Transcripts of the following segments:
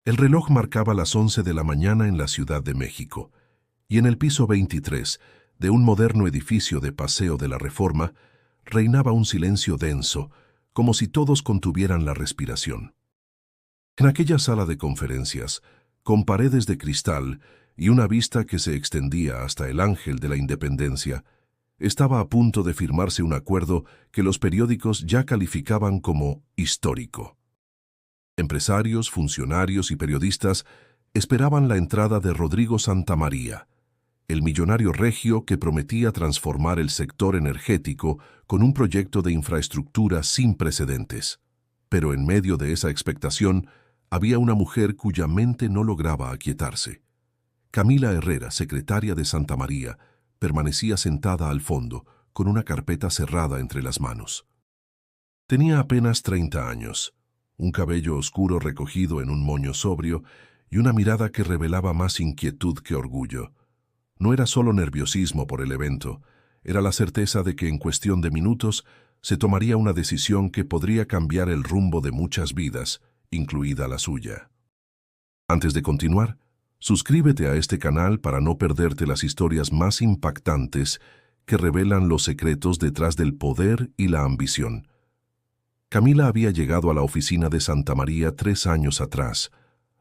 El reloj marcaba las 11 de la mañana en la Ciudad de México, y en el piso 23 de un moderno edificio de Paseo de la Reforma reinaba un silencio denso, como si todos contuvieran la respiración. En aquella sala de conferencias, con paredes de cristal y una vista que se extendía hasta el Ángel de la Independencia, estaba a punto de firmarse un acuerdo que los periódicos ya calificaban como histórico. Empresarios, funcionarios y periodistas esperaban la entrada de Rodrigo Santamaría, el millonario regio que prometía transformar el sector energético con un proyecto de infraestructura sin precedentes. Pero en medio de esa expectación había una mujer cuya mente no lograba aquietarse. Camila Herrera, secretaria de Santamaría, permanecía sentada al fondo, con una carpeta cerrada entre las manos. Tenía apenas 30 años, un cabello oscuro recogido en un moño sobrio y una mirada que revelaba más inquietud que orgullo. No era solo nerviosismo por el evento, era la certeza de que en cuestión de minutos se tomaría una decisión que podría cambiar el rumbo de muchas vidas, incluida la suya. Antes de continuar, suscríbete a este canal para no perderte las historias más impactantes que revelan los secretos detrás del poder y la ambición. Camila había llegado a la oficina de Santamaría 3 años atrás,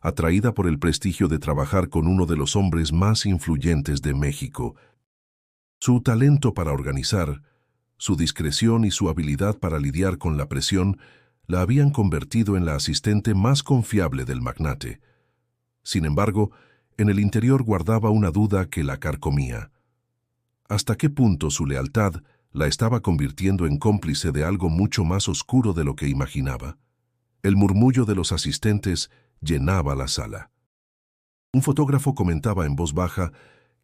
atraída por el prestigio de trabajar con uno de los hombres más influyentes de México. Su talento para organizar, su discreción y su habilidad para lidiar con la presión la habían convertido en la asistente más confiable del magnate. Sin embargo, en el interior guardaba una duda que la carcomía. ¿Hasta qué punto su lealtad la estaba convirtiendo en cómplice de algo mucho más oscuro de lo que imaginaba? El murmullo de los asistentes llenaba la sala. Un fotógrafo comentaba en voz baja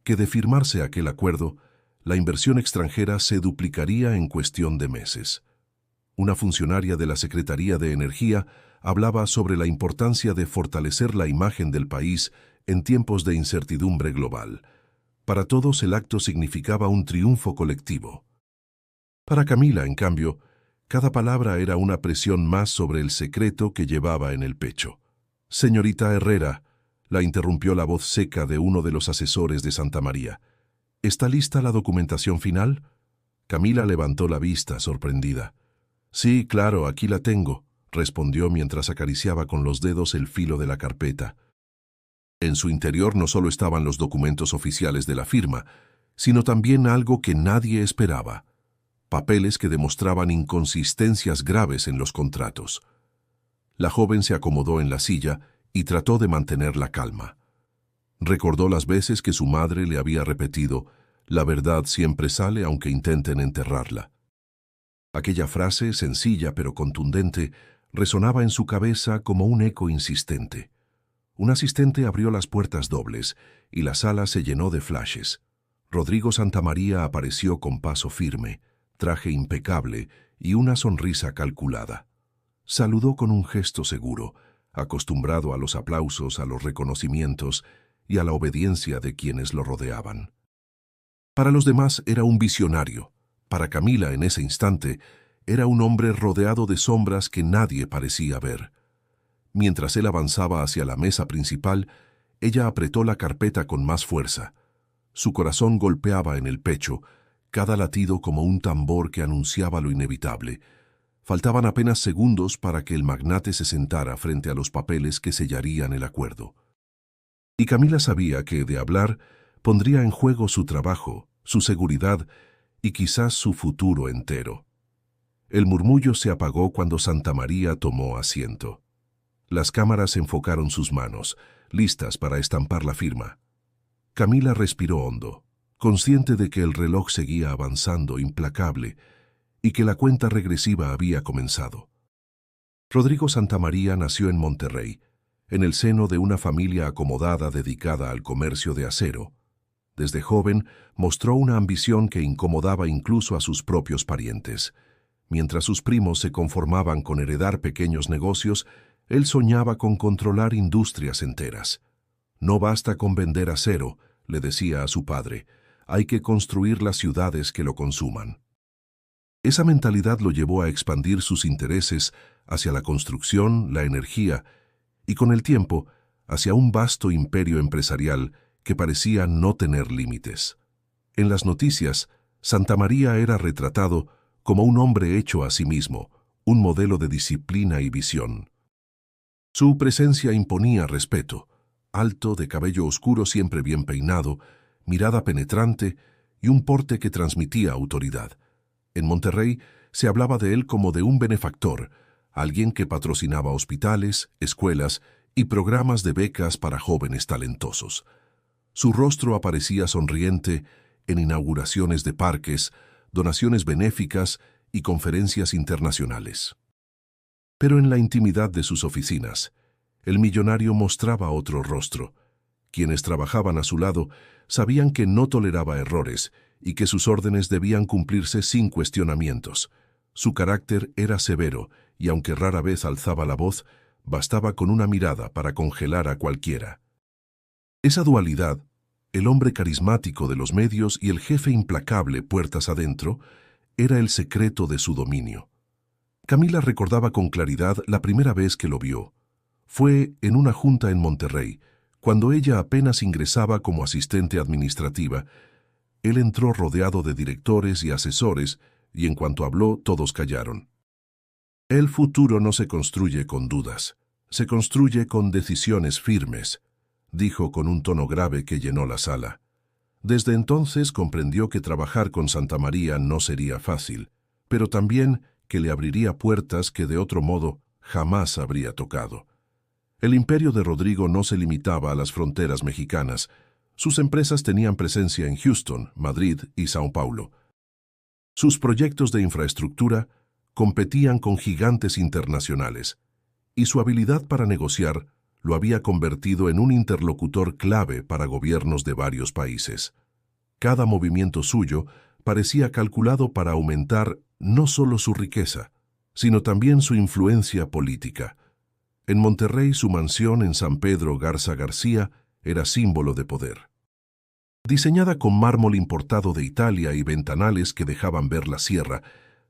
que de firmarse aquel acuerdo, la inversión extranjera se duplicaría en cuestión de meses. Una funcionaria de la Secretaría de Energía hablaba sobre la importancia de fortalecer la imagen del país en tiempos de incertidumbre global. Para todos el acto significaba un triunfo colectivo. Para Camila, en cambio, cada palabra era una presión más sobre el secreto que llevaba en el pecho. «Señorita Herrera», la interrumpió la voz seca de uno de los asesores de Santamaría. «¿Está lista la documentación final?» Camila levantó la vista, sorprendida. «Sí, claro, aquí la tengo», respondió mientras acariciaba con los dedos el filo de la carpeta. En su interior no solo estaban los documentos oficiales de la firma, sino también algo que nadie esperaba: papeles que demostraban inconsistencias graves en los contratos. La joven se acomodó en la silla y trató de mantener la calma. Recordó las veces que su madre le había repetido: «La verdad siempre sale aunque intenten enterrarla». Aquella frase, sencilla pero contundente, resonaba en su cabeza como un eco insistente. Un asistente abrió las puertas dobles y la sala se llenó de flashes. Rodrigo Santamaría apareció con paso firme, traje impecable y una sonrisa calculada. Saludó con un gesto seguro, acostumbrado a los aplausos, a los reconocimientos y a la obediencia de quienes lo rodeaban. Para los demás era un visionario. Para Camila, en ese instante, era un hombre rodeado de sombras que nadie parecía ver. Mientras él avanzaba hacia la mesa principal, ella apretó la carpeta con más fuerza. Su corazón golpeaba en el pecho, cada latido como un tambor que anunciaba lo inevitable. Faltaban apenas segundos para que el magnate se sentara frente a los papeles que sellarían el acuerdo. Y Camila sabía que, de hablar, pondría en juego su trabajo, su seguridad y quizás su futuro entero. El murmullo se apagó cuando Santamaría tomó asiento. Las cámaras enfocaron sus manos, listas para estampar la firma. Camila respiró hondo, consciente de que el reloj seguía avanzando implacable y que la cuenta regresiva había comenzado. Rodrigo Santamaría nació en Monterrey, en el seno de una familia acomodada dedicada al comercio de acero. Desde joven mostró una ambición que incomodaba incluso a sus propios parientes. Mientras sus primos se conformaban con heredar pequeños negocios, él soñaba con controlar industrias enteras. «No basta con vender acero», le decía a su padre, «hay que construir las ciudades que lo consuman». Esa mentalidad lo llevó a expandir sus intereses hacia la construcción, la energía y, con el tiempo, hacia un vasto imperio empresarial que parecía no tener límites. En las noticias, Santamaría era retratado como un hombre hecho a sí mismo, un modelo de disciplina y visión. Su presencia imponía respeto, alto, de cabello oscuro siempre bien peinado, mirada penetrante y un porte que transmitía autoridad. En Monterrey se hablaba de él como de un benefactor, alguien que patrocinaba hospitales, escuelas y programas de becas para jóvenes talentosos. Su rostro aparecía sonriente en inauguraciones de parques, donaciones benéficas y conferencias internacionales. Pero en la intimidad de sus oficinas, el millonario mostraba otro rostro. Quienes trabajaban a su lado sabían que no toleraba errores y que sus órdenes debían cumplirse sin cuestionamientos. Su carácter era severo y aunque rara vez alzaba la voz, bastaba con una mirada para congelar a cualquiera. Esa dualidad, el hombre carismático de los medios y el jefe implacable puertas adentro, era el secreto de su dominio. Camila recordaba con claridad la primera vez que lo vio. Fue en una junta en Monterrey, cuando ella apenas ingresaba como asistente administrativa. Él entró rodeado de directores y asesores, y en cuanto habló, todos callaron. El futuro no se construye con dudas, se construye con decisiones firmes, dijo con un tono grave que llenó la sala. Desde entonces comprendió que trabajar con Santamaría no sería fácil, pero también que le abriría puertas que de otro modo jamás habría tocado. El imperio de Rodrigo no se limitaba a las fronteras mexicanas. Sus empresas tenían presencia en Houston, Madrid y Sao Paulo. Sus proyectos de infraestructura competían con gigantes internacionales, y su habilidad para negociar lo había convertido en un interlocutor clave para gobiernos de varios países. Cada movimiento suyo parecía calculado para aumentar no solo su riqueza, sino también su influencia política. En Monterrey, su mansión en San Pedro Garza García era símbolo de poder. Diseñada con mármol importado de Italia y ventanales que dejaban ver la sierra,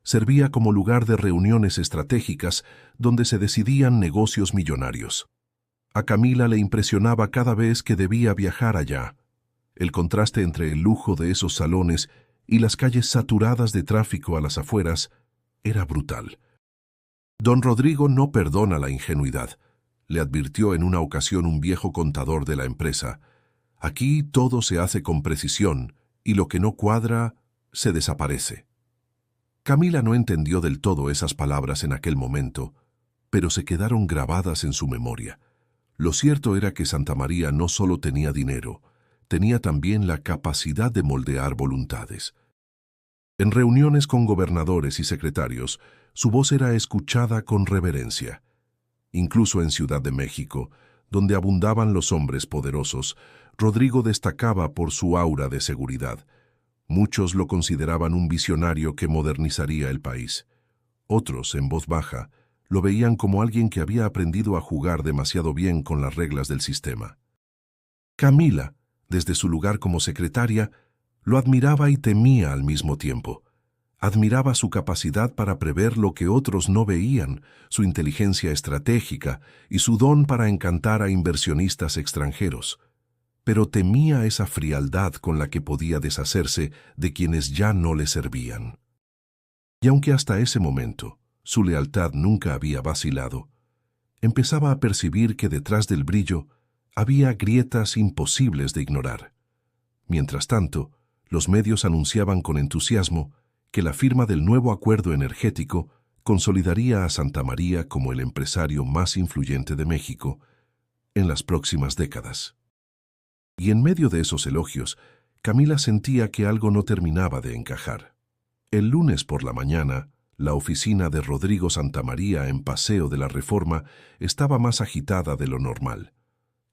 servía como lugar de reuniones estratégicas donde se decidían negocios millonarios. A Camila le impresionaba cada vez que debía viajar allá. El contraste entre el lujo de esos salones y las calles saturadas de tráfico a las afueras era brutal. Don Rodrigo no perdona la ingenuidad, le advirtió en una ocasión un viejo contador de la empresa. Aquí todo se hace con precisión y lo que no cuadra se desaparece. Camila no entendió del todo esas palabras en aquel momento, pero se quedaron grabadas en su memoria. Lo cierto era que Santamaría no solo tenía dinero, tenía también la capacidad de moldear voluntades. En reuniones con gobernadores y secretarios, su voz era escuchada con reverencia. Incluso en Ciudad de México, donde abundaban los hombres poderosos, Rodrigo destacaba por su aura de seguridad. Muchos lo consideraban un visionario que modernizaría el país. Otros, en voz baja, lo veían como alguien que había aprendido a jugar demasiado bien con las reglas del sistema. Camila, desde su lugar como secretaria, lo admiraba y temía al mismo tiempo. Admiraba su capacidad para prever lo que otros no veían, su inteligencia estratégica y su don para encantar a inversionistas extranjeros. Pero temía esa frialdad con la que podía deshacerse de quienes ya no le servían. Y aunque hasta ese momento su lealtad nunca había vacilado, empezaba a percibir que detrás del brillo había grietas imposibles de ignorar. Mientras tanto, los medios anunciaban con entusiasmo que la firma del nuevo acuerdo energético consolidaría a Santamaría como el empresario más influyente de México en las próximas décadas. Y en medio de esos elogios, Camila sentía que algo no terminaba de encajar. El lunes por la mañana, la oficina de Rodrigo Santamaría en Paseo de la Reforma estaba más agitada de lo normal.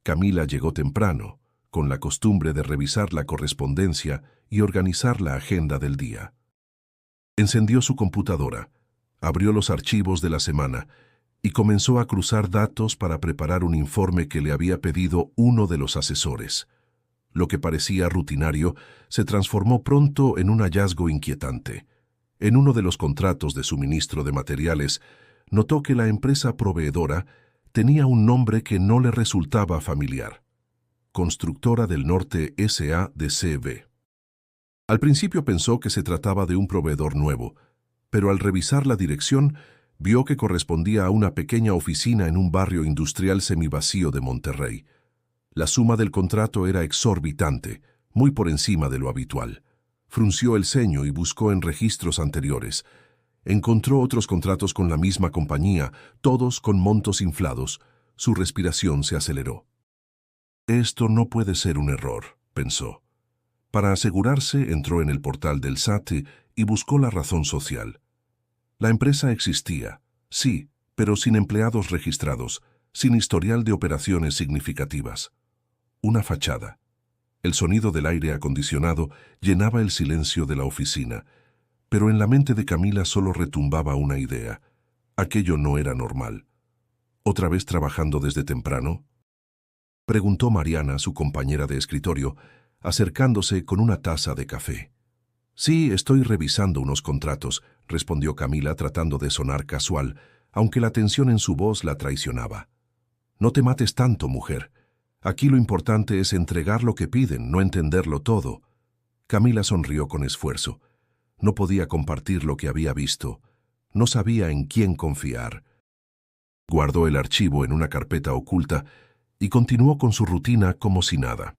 Camila llegó temprano, con la costumbre de revisar la correspondencia y organizar la agenda del día. Encendió su computadora, abrió los archivos de la semana y comenzó a cruzar datos para preparar un informe que le había pedido uno de los asesores. Lo que parecía rutinario se transformó pronto en un hallazgo inquietante. En uno de los contratos de suministro de materiales, notó que la empresa proveedora tenía un nombre que no le resultaba familiar: Constructora del Norte S.A.D.C.V. Al principio pensó que se trataba de un proveedor nuevo, pero al revisar la dirección, vio que correspondía a una pequeña oficina en un barrio industrial semivacío de Monterrey. La suma del contrato era exorbitante, muy por encima de lo habitual. Frunció el ceño y buscó en registros anteriores. Encontró otros contratos con la misma compañía, todos con montos inflados. Su respiración se aceleró. Esto no puede ser un error, pensó. Para asegurarse, entró en el portal del SAT y buscó la razón social. La empresa existía, sí, pero sin empleados registrados, sin historial de operaciones significativas. Una fachada. El sonido del aire acondicionado llenaba el silencio de la oficina, pero en la mente de Camila solo retumbaba una idea. Aquello no era normal. ¿Otra vez trabajando desde temprano?, preguntó Mariana, su compañera de escritorio, acercándose con una taza de café. Sí, estoy revisando unos contratos, respondió Camila tratando de sonar casual, aunque la tensión en su voz la traicionaba. No te mates tanto, mujer. Aquí lo importante es entregar lo que piden, no entenderlo todo. Camila sonrió con esfuerzo. No podía compartir lo que había visto. No sabía en quién confiar. Guardó el archivo en una carpeta oculta y continuó con su rutina como si nada.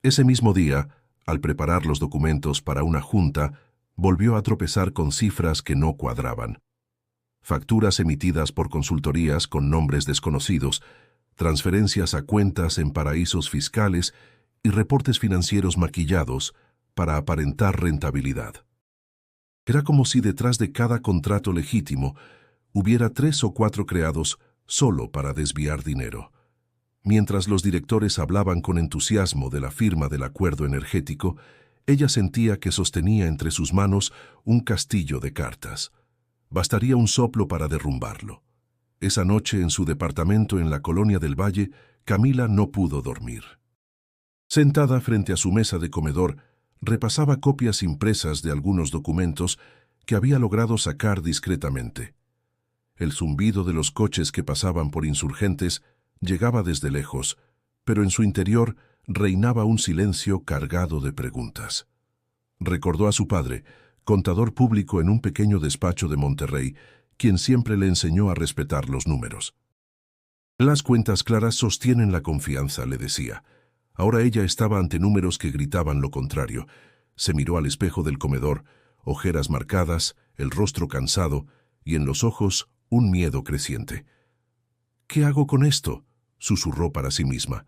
Ese mismo día, al preparar los documentos para una junta, volvió a tropezar con cifras que no cuadraban. Facturas emitidas por consultorías con nombres desconocidos, transferencias a cuentas en paraísos fiscales y reportes financieros maquillados para aparentar rentabilidad. Era como si detrás de cada contrato legítimo hubiera 3 o 4 creados solo para desviar dinero. Mientras los directores hablaban con entusiasmo de la firma del acuerdo energético, ella sentía que sostenía entre sus manos un castillo de cartas. Bastaría un soplo para derrumbarlo. Esa noche, en su departamento en la Colonia del Valle, Camila no pudo dormir. Sentada frente a su mesa de comedor, repasaba copias impresas de algunos documentos que había logrado sacar discretamente. El zumbido de los coches que pasaban por Insurgentes llegaba desde lejos, pero en su interior reinaba un silencio cargado de preguntas. Recordó a su padre, contador público en un pequeño despacho de Monterrey, quien siempre le enseñó a respetar los números. Las cuentas claras sostienen la confianza, le decía. Ahora ella estaba ante números que gritaban lo contrario. Se miró al espejo del comedor, ojeras marcadas, el rostro cansado y en los ojos un miedo creciente. ¿Qué hago con esto?, susurró para sí misma.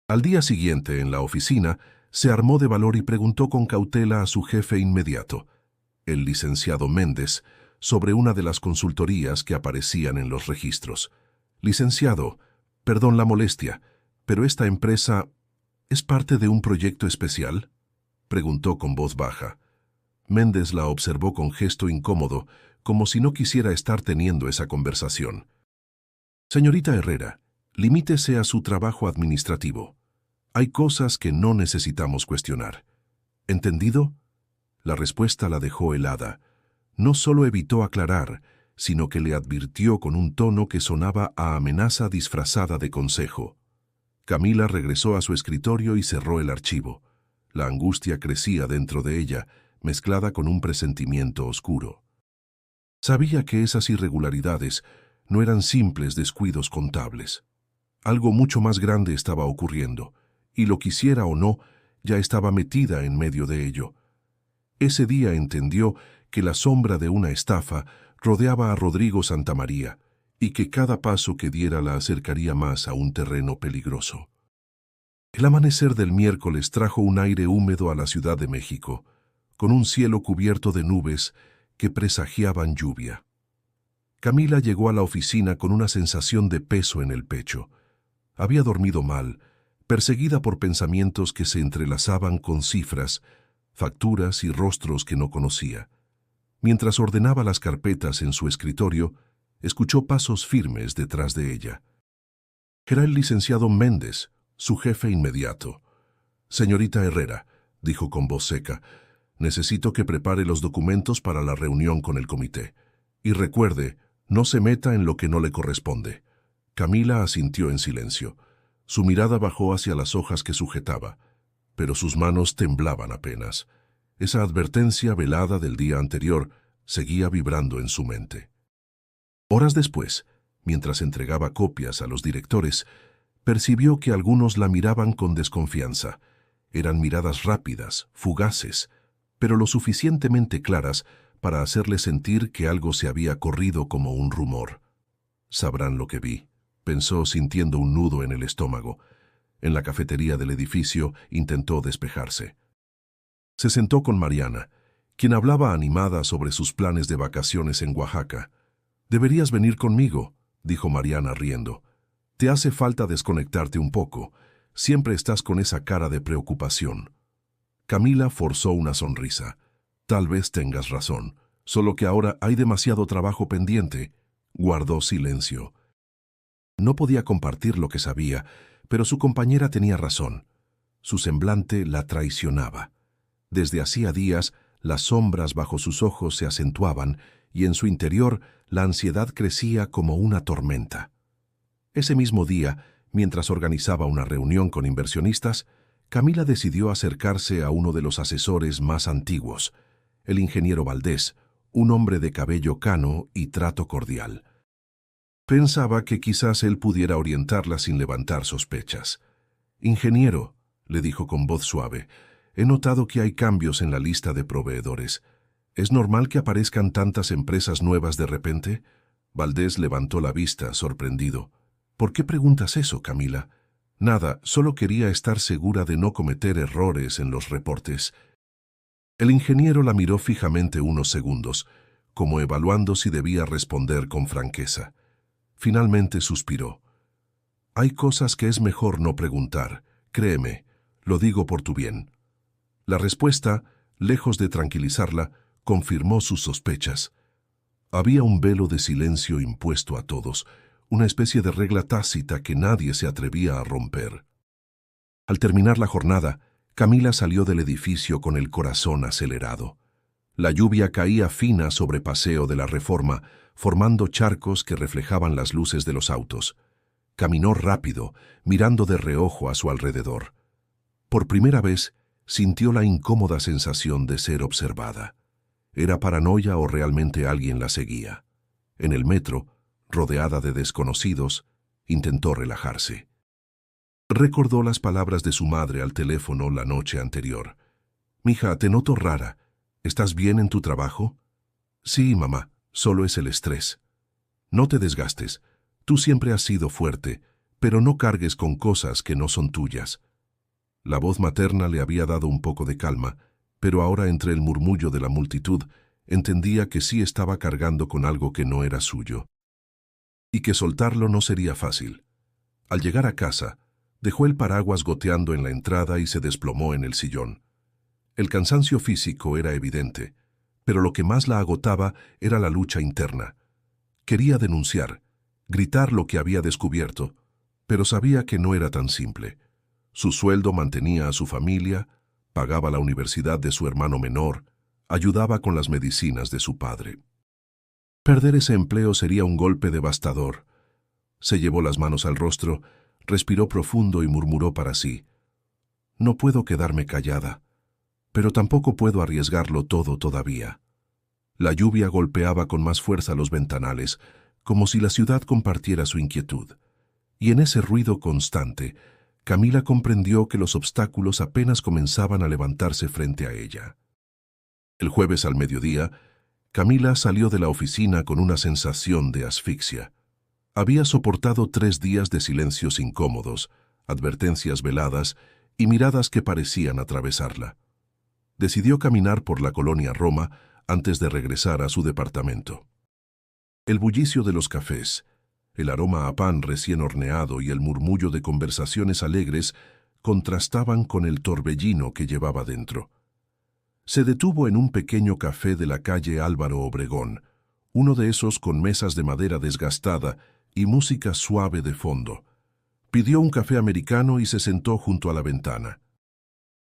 Al día siguiente, en la oficina, se armó de valor y preguntó con cautela a su jefe inmediato, el licenciado Méndez, sobre una de las consultorías que aparecían en los registros. Licenciado, perdón la molestia, pero esta empresa ¿es parte de un proyecto especial?, preguntó con voz baja. Méndez la observó con gesto incómodo, como si no quisiera estar teniendo esa conversación. Señorita Herrera, limítese a su trabajo administrativo. Hay cosas que no necesitamos cuestionar. ¿Entendido? La respuesta la dejó helada. No solo evitó aclarar, sino que le advirtió con un tono que sonaba a amenaza disfrazada de consejo. Camila regresó a su escritorio y cerró el archivo. La angustia crecía dentro de ella, mezclada con un presentimiento oscuro. Sabía que esas irregularidades no eran simples descuidos contables. Algo mucho más grande estaba ocurriendo, y lo quisiera o no, ya estaba metida en medio de ello. Ese día entendió que la sombra de una estafa rodeaba a Rodrigo Santamaría y que cada paso que diera la acercaría más a un terreno peligroso. El amanecer del miércoles trajo un aire húmedo a la Ciudad de México, con un cielo cubierto de nubes que presagiaban lluvia. Camila llegó a la oficina con una sensación de peso en el pecho. Había dormido mal, perseguida por pensamientos que se entrelazaban con cifras, facturas y rostros que no conocía. Mientras ordenaba las carpetas en su escritorio, escuchó pasos firmes detrás de ella. Era el licenciado Méndez, su jefe inmediato. «Señorita Herrera», dijo con voz seca, «necesito que prepare los documentos para la reunión con el comité. Y recuerde, no se meta en lo que no le corresponde. Camila asintió en silencio. Su mirada bajó hacia las hojas que sujetaba, pero sus manos temblaban apenas. Esa advertencia velada del día anterior seguía vibrando en su mente. Horas después, mientras entregaba copias a los directores, percibió que algunos la miraban con desconfianza. Eran miradas rápidas, fugaces, pero lo suficientemente claras para hacerle sentir que algo se había corrido como un rumor. Sabrán lo que vi, pensó sintiendo un nudo en el estómago. En la cafetería del edificio intentó despejarse. Se sentó con Mariana, quien hablaba animada sobre sus planes de vacaciones en Oaxaca. «Deberías venir conmigo», dijo Mariana riendo. «Te hace falta desconectarte un poco. Siempre estás con esa cara de preocupación». Camila forzó una sonrisa. «Tal vez tengas razón, solo que ahora hay demasiado trabajo pendiente». Guardó silencio. No podía compartir lo que sabía, pero su compañera tenía razón. Su semblante la traicionaba. Desde hacía días, las sombras bajo sus ojos se acentuaban y en su interior la ansiedad crecía como una tormenta. Ese mismo día, mientras organizaba una reunión con inversionistas, Camila decidió acercarse a uno de los asesores más antiguos, el ingeniero Valdés, un hombre de cabello cano y trato cordial. Pensaba que quizás él pudiera orientarla sin levantar sospechas. «Ingeniero», le dijo con voz suave, «he notado que hay cambios en la lista de proveedores. ¿Es normal que aparezcan tantas empresas nuevas de repente?» Valdés levantó la vista, sorprendido. «¿Por qué preguntas eso, Camila?» «Nada, solo quería estar segura de no cometer errores en los reportes». El ingeniero la miró fijamente unos segundos, como evaluando si debía responder con franqueza. Finalmente suspiró. «Hay cosas que es mejor no preguntar, créeme, lo digo por tu bien». La respuesta, lejos de tranquilizarla, confirmó sus sospechas. Había un velo de silencio impuesto a todos, una especie de regla tácita que nadie se atrevía a romper. Al terminar la jornada, Camila salió del edificio con el corazón acelerado. La lluvia caía fina sobre Paseo de la Reforma, formando charcos que reflejaban las luces de los autos. Caminó rápido, mirando de reojo a su alrededor. Por primera vez, sintió la incómoda sensación de ser observada. ¿Era paranoia o realmente alguien la seguía? En el metro, rodeada de desconocidos, intentó relajarse. Recordó las palabras de su madre al teléfono la noche anterior. «Mija, te noto rara. ¿Estás bien en tu trabajo?» «Sí, mamá, solo es el estrés». «No te desgastes. Tú siempre has sido fuerte, pero no cargues con cosas que no son tuyas». La voz materna le había dado un poco de calma, pero ahora entre el murmullo de la multitud entendía que sí estaba cargando con algo que no era suyo. Y que soltarlo no sería fácil. Al llegar a casa, dejó el paraguas goteando en la entrada y se desplomó en el sillón. El cansancio físico era evidente, pero lo que más la agotaba era la lucha interna. Quería denunciar, gritar lo que había descubierto, pero sabía que no era tan simple. Su sueldo mantenía a su familia, pagaba la universidad de su hermano menor, ayudaba con las medicinas de su padre. Perder ese empleo sería un golpe devastador. Se llevó las manos al rostro, respiró profundo y murmuró para sí: «No puedo quedarme callada, pero tampoco puedo arriesgarlo todo todavía». La lluvia golpeaba con más fuerza los ventanales, como si la ciudad compartiera su inquietud. Y en ese ruido constante, Camila comprendió que los obstáculos apenas comenzaban a levantarse frente a ella. El jueves al mediodía, Camila salió de la oficina con una sensación de asfixia. Había soportado 3 días de silencios incómodos, advertencias veladas y miradas que parecían atravesarla. Decidió caminar por la colonia Roma antes de regresar a su departamento. El bullicio de los cafés, el aroma a pan recién horneado y el murmullo de conversaciones alegres contrastaban con el torbellino que llevaba dentro. Se detuvo en un pequeño café de la calle Álvaro Obregón, uno de esos con mesas de madera desgastada y música suave de fondo. Pidió un café americano y se sentó junto a la ventana.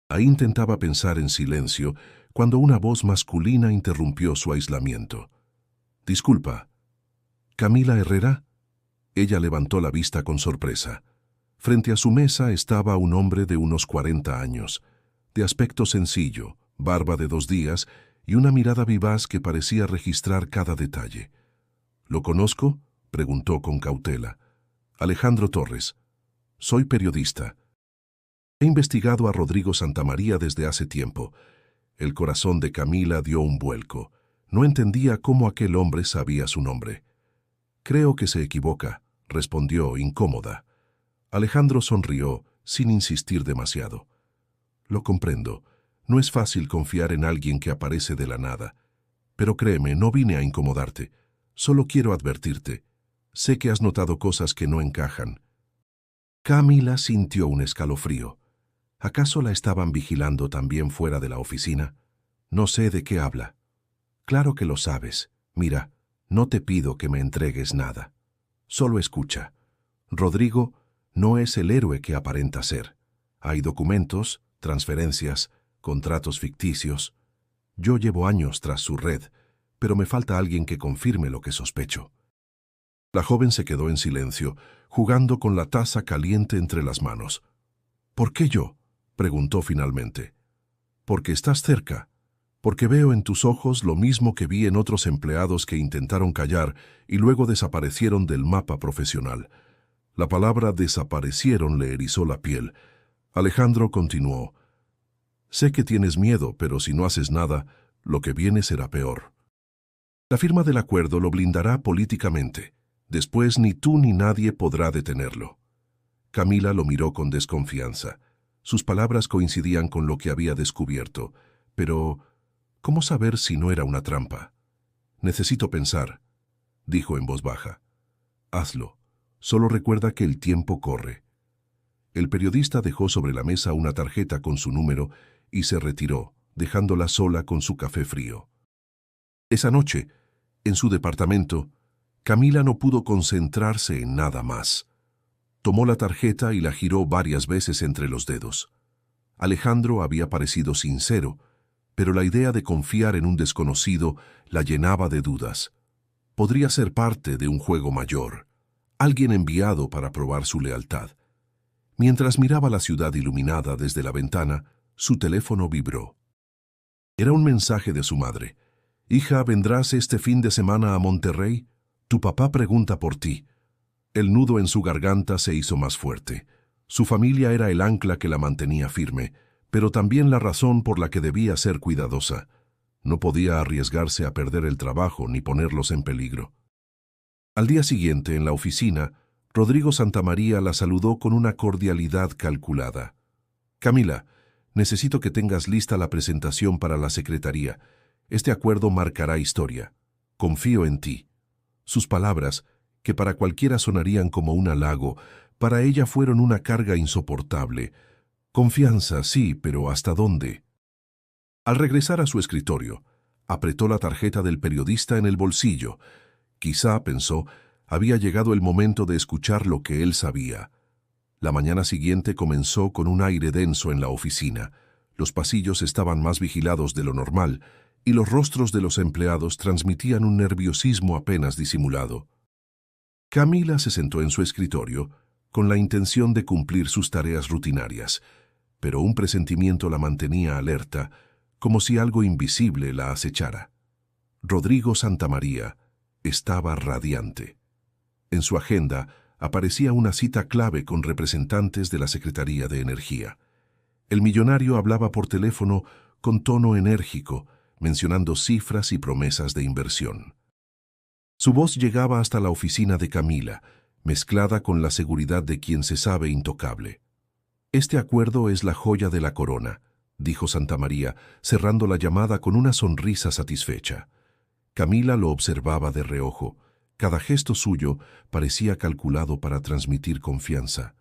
Ahí intentaba pensar en silencio cuando una voz masculina interrumpió su aislamiento. «Disculpa, ¿Camila Herrera?» Ella levantó la vista con sorpresa. Frente a su mesa estaba un hombre de unos 40 años, de aspecto sencillo, barba de 2 días y una mirada vivaz que parecía registrar cada detalle. ¿Lo conozco?, preguntó con cautela. Alejandro Torres. Soy periodista. He investigado a Rodrigo Santamaría desde hace tiempo. El corazón de Camila dio un vuelco. No entendía cómo aquel hombre sabía su nombre. Creo que se equivoca, respondió incómoda. Alejandro sonrió, sin insistir demasiado. Lo comprendo. No es fácil confiar en alguien que aparece de la nada. Pero créeme, no vine a incomodarte. Solo quiero advertirte. Sé que has notado cosas que no encajan. Camila sintió un escalofrío. ¿Acaso la estaban vigilando también fuera de la oficina? No sé de qué habla. Claro que lo sabes. Mira, no te pido que me entregues nada. Solo escucha. Rodrigo no es el héroe que aparenta ser. Hay documentos, transferencias, contratos ficticios. Yo llevo años tras su red, pero me falta alguien que confirme lo que sospecho. La joven se quedó en silencio, jugando con la taza caliente entre las manos. ¿Por qué yo?, preguntó finalmente. Porque estás cerca. Porque veo en tus ojos lo mismo que vi en otros empleados que intentaron callar y luego desaparecieron del mapa profesional. La palabra desaparecieron le erizó la piel. Alejandro continuó. Sé que tienes miedo, pero si no haces nada, lo que viene será peor. La firma del acuerdo lo blindará políticamente. Después ni tú ni nadie podrá detenerlo. Camila lo miró con desconfianza. Sus palabras coincidían con lo que había descubierto, pero ¿cómo saber si no era una trampa? Necesito pensar, dijo en voz baja. Hazlo. Solo recuerda que el tiempo corre. El periodista dejó sobre la mesa una tarjeta con su número y se retiró, dejándola sola con su café frío. Esa noche, en su departamento, Camila no pudo concentrarse en nada más. Tomó la tarjeta y la giró varias veces entre los dedos. Alejandro había parecido sincero, pero la idea de confiar en un desconocido la llenaba de dudas. Podría ser parte de un juego mayor, alguien enviado para probar su lealtad. Mientras miraba la ciudad iluminada desde la ventana, su teléfono vibró. Era un mensaje de su madre. «Hija, ¿vendrás este fin de semana a Monterrey? Tu papá pregunta por ti». El nudo en su garganta se hizo más fuerte. Su familia era el ancla que la mantenía firme, pero también la razón por la que debía ser cuidadosa. No podía arriesgarse a perder el trabajo ni ponerlos en peligro. Al día siguiente, en la oficina, Rodrigo Santamaría la saludó con una cordialidad calculada. «Camila, necesito que tengas lista la presentación para la secretaría. Este acuerdo marcará historia. Confío en ti». Sus palabras, que para cualquiera sonarían como un halago, para ella fueron una carga insoportable. Confianza, sí, pero ¿hasta dónde? Al regresar a su escritorio, apretó la tarjeta del periodista en el bolsillo. Quizá, pensó, había llegado el momento de escuchar lo que él sabía. La mañana siguiente comenzó con un aire denso en la oficina. Los pasillos estaban más vigilados de lo normal, y los rostros de los empleados transmitían un nerviosismo apenas disimulado. Camila se sentó en su escritorio con la intención de cumplir sus tareas rutinarias, pero un presentimiento la mantenía alerta, como si algo invisible la acechara. Rodrigo Santamaría estaba radiante. En su agenda aparecía una cita clave con representantes de la Secretaría de Energía. El millonario hablaba por teléfono con tono enérgico, mencionando cifras y promesas de inversión. Su voz llegaba hasta la oficina de Camila, mezclada con la seguridad de quien se sabe intocable. «Este acuerdo es la joya de la corona», dijo Santamaría, cerrando la llamada con una sonrisa satisfecha. Camila lo observaba de reojo. Cada gesto suyo parecía calculado para transmitir confianza.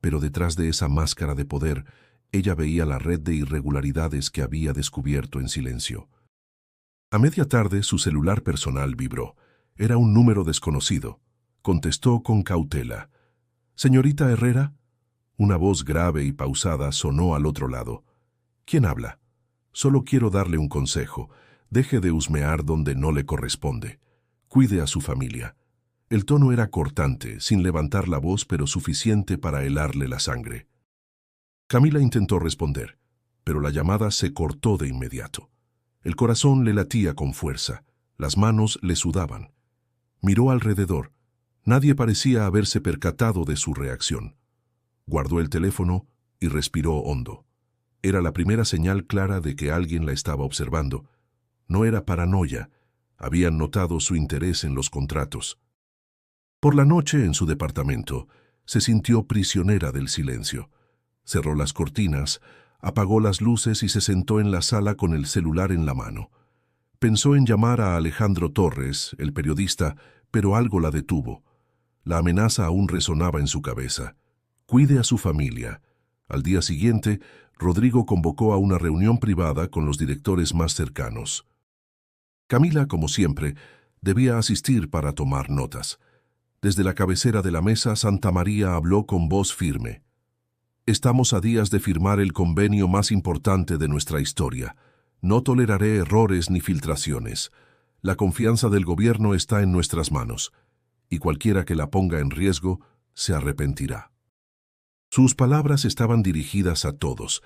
Pero detrás de esa máscara de poder, ella veía la red de irregularidades que había descubierto en silencio. A media tarde su celular personal vibró. Era un número desconocido. Contestó con cautela. «Señorita Herrera». Una voz grave y pausada sonó al otro lado. «¿Quién habla? Solo quiero darle un consejo. Deje de husmear donde no le corresponde. Cuide a su familia. El tono era cortante, sin levantar la voz, pero suficiente para helarle la sangre. Camila intentó responder, pero la llamada se cortó de inmediato. El corazón le latía con fuerza, las manos le sudaban. Miró alrededor. Nadie parecía haberse percatado de su reacción. Guardó el teléfono y respiró hondo. Era la primera señal clara de que alguien la estaba observando. No era paranoia. Habían notado su interés en los contratos. Por la noche, en su departamento, se sintió prisionera del silencio. Cerró las cortinas, apagó las luces y se sentó en la sala con el celular en la mano. Pensó en llamar a Alejandro Torres, el periodista, pero algo la detuvo. La amenaza aún resonaba en su cabeza. Cuide a su familia. Al día siguiente, Rodrigo convocó a una reunión privada con los directores más cercanos. Camila, como siempre, debía asistir para tomar notas. Desde la cabecera de la mesa, Santa María habló con voz firme. Estamos a días de firmar el convenio más importante de nuestra historia. No toleraré errores ni filtraciones. La confianza del gobierno está en nuestras manos, y cualquiera que la ponga en riesgo se arrepentirá. Sus palabras estaban dirigidas a todos,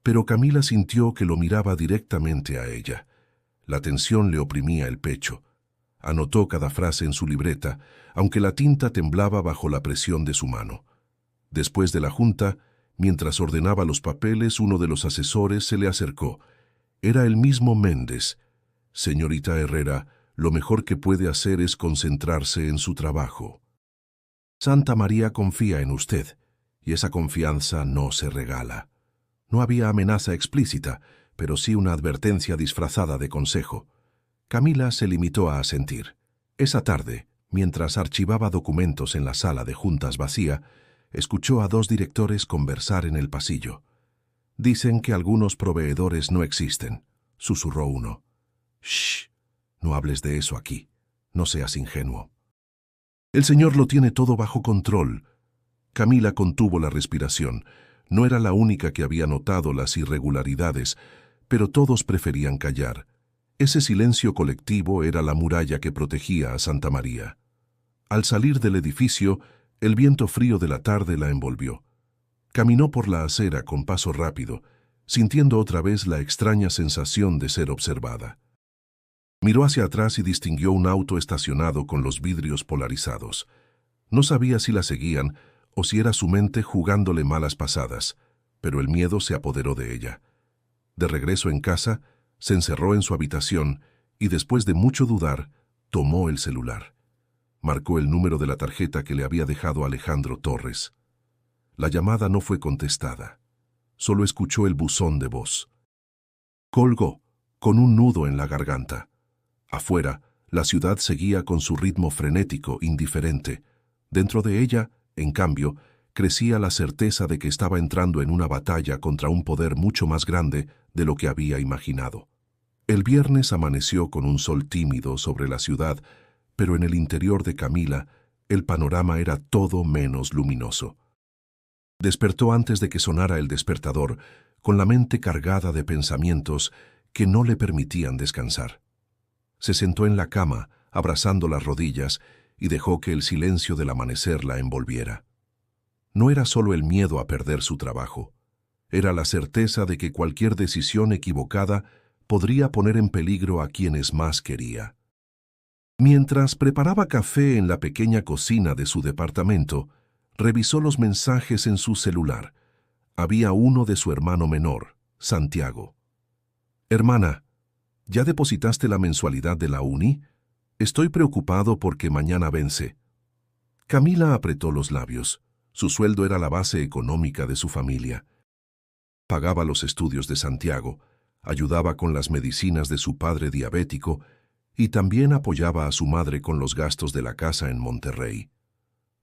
pero Camila sintió que lo miraba directamente a ella. La tensión le oprimía el pecho. Anotó cada frase en su libreta, aunque la tinta temblaba bajo la presión de su mano. Después de la junta, mientras ordenaba los papeles, uno de los asesores se le acercó. Era el mismo Méndez. Señorita Herrera, lo mejor que puede hacer es concentrarse en su trabajo. Santa María confía en usted, y esa confianza no se regala. No había amenaza explícita, pero sí una advertencia disfrazada de consejo. Camila se limitó a asentir. Esa tarde, mientras archivaba documentos en la sala de juntas vacía, escuchó a dos directores conversar en el pasillo. Dicen que algunos proveedores no existen, susurró uno. Shh, no hables de eso aquí. No seas ingenuo. El señor lo tiene todo bajo control. Camila contuvo la respiración. No era la única que había notado las irregularidades, pero todos preferían callar. Ese silencio colectivo era la muralla que protegía a Santa María. Al salir del edificio, el viento frío de la tarde la envolvió. Caminó por la acera con paso rápido, sintiendo otra vez la extraña sensación de ser observada. Miró hacia atrás y distinguió un auto estacionado con los vidrios polarizados. No sabía si la seguían o si era su mente jugándole malas pasadas, pero el miedo se apoderó de ella. De regreso en casa, se encerró en su habitación y, después de mucho dudar, tomó el celular. Marcó el número de la tarjeta que le había dejado Alejandro Torres. La llamada no fue contestada. Solo escuchó el buzón de voz. Colgó, con un nudo en la garganta. Afuera, la ciudad seguía con su ritmo frenético, indiferente. Dentro de ella, en cambio, crecía la certeza de que estaba entrando en una batalla contra un poder mucho más grande de lo que había imaginado. El viernes amaneció con un sol tímido sobre la ciudad, pero en el interior de Camila, el panorama era todo menos luminoso. Despertó antes de que sonara el despertador, con la mente cargada de pensamientos que no le permitían descansar. Se sentó en la cama, abrazando las rodillas, y dejó que el silencio del amanecer la envolviera. No era solo el miedo a perder su trabajo, era la certeza de que cualquier decisión equivocada podría poner en peligro a quienes más quería. Mientras preparaba café en la pequeña cocina de su departamento, revisó los mensajes en su celular. Había uno de su hermano menor, Santiago. Hermana, ¿ya depositaste la mensualidad de la uni? Estoy preocupado porque mañana vence. Camila apretó los labios. Su sueldo era la base económica de su familia. Pagaba los estudios de Santiago, ayudaba con las medicinas de su padre diabético y también apoyaba a su madre con los gastos de la casa en Monterrey.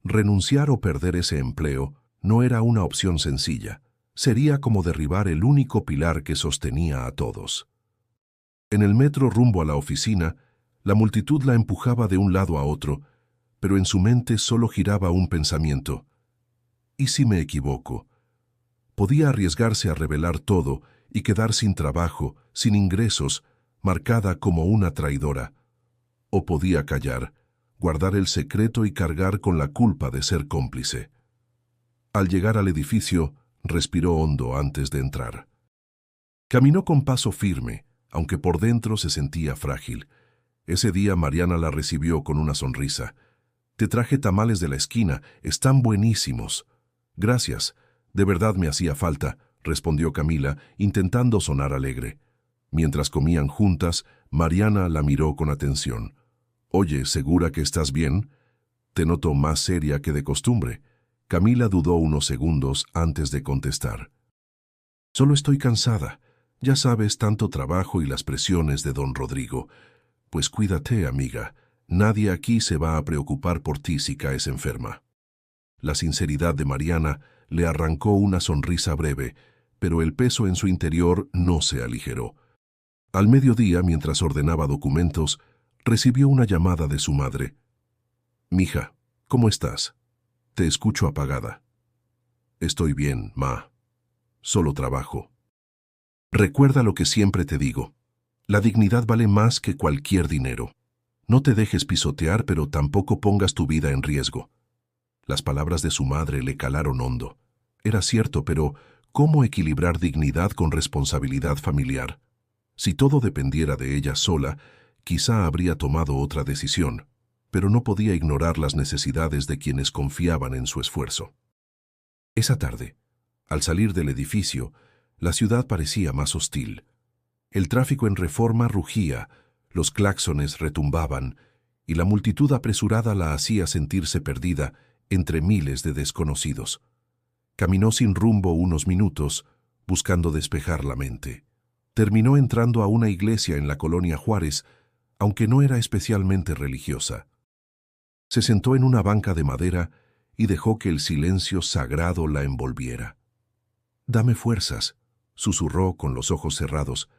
Renunciar o perder ese empleo no era una opción sencilla. Sería como derribar el único pilar que sostenía a todos. En el metro rumbo a la oficina, la multitud la empujaba de un lado a otro, pero en su mente solo giraba un pensamiento. ¿Y si me equivoco? Podía arriesgarse a revelar todo y quedar sin trabajo, sin ingresos, marcada como una traidora. O podía callar, guardar el secreto y cargar con la culpa de ser cómplice. Al llegar al edificio, respiró hondo antes de entrar. Caminó con paso firme, aunque por dentro se sentía frágil. Ese día Mariana la recibió con una sonrisa. «Te traje tamales de la esquina, están buenísimos». «Gracias, de verdad me hacía falta», respondió Camila, intentando sonar alegre. Mientras comían juntas, Mariana la miró con atención. «Oye, ¿segura que estás bien? Te noto más seria que de costumbre». Camila dudó unos segundos antes de contestar. «Solo estoy cansada. Ya sabes, tanto trabajo y las presiones de don Rodrigo. Pues cuídate, amiga. Nadie aquí se va a preocupar por ti si caes enferma». La sinceridad de Mariana le arrancó una sonrisa breve, pero el peso en su interior no se aligeró. Al mediodía, mientras ordenaba documentos, recibió una llamada de su madre. «Mija, ¿cómo estás? Te escucho apagada». «Estoy bien, ma. Solo trabajo. Recuerda lo que siempre te digo. La dignidad vale más que cualquier dinero. No te dejes pisotear, pero tampoco pongas tu vida en riesgo». Las palabras de su madre le calaron hondo. Era cierto, pero ¿cómo equilibrar dignidad con responsabilidad familiar? Si todo dependiera de ella sola, quizá habría tomado otra decisión, pero no podía ignorar las necesidades de quienes confiaban en su esfuerzo. Esa tarde, al salir del edificio, la ciudad parecía más hostil. El tráfico en Reforma rugía, los claxones retumbaban, y la multitud apresurada la hacía sentirse perdida entre miles de desconocidos. Caminó sin rumbo unos minutos, buscando despejar la mente. Terminó entrando a una iglesia en la colonia Juárez, aunque no era especialmente religiosa. Se sentó en una banca de madera y dejó que el silencio sagrado la envolviera. «Dame fuerzas», susurró con los ojos cerrados.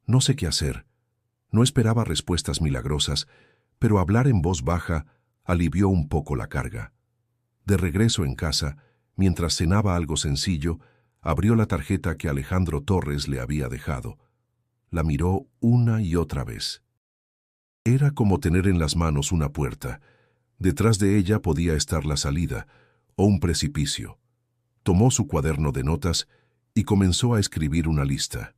«No sé qué hacer». No esperaba respuestas milagrosas, pero hablar en voz baja alivió un poco la carga. De regreso en casa, mientras cenaba algo sencillo, abrió la tarjeta que Alejandro Torres le había dejado. La miró una y otra vez. Era como tener en las manos una puerta. Detrás de ella podía estar la salida, o un precipicio. Tomó su cuaderno de notas y comenzó a escribir una lista.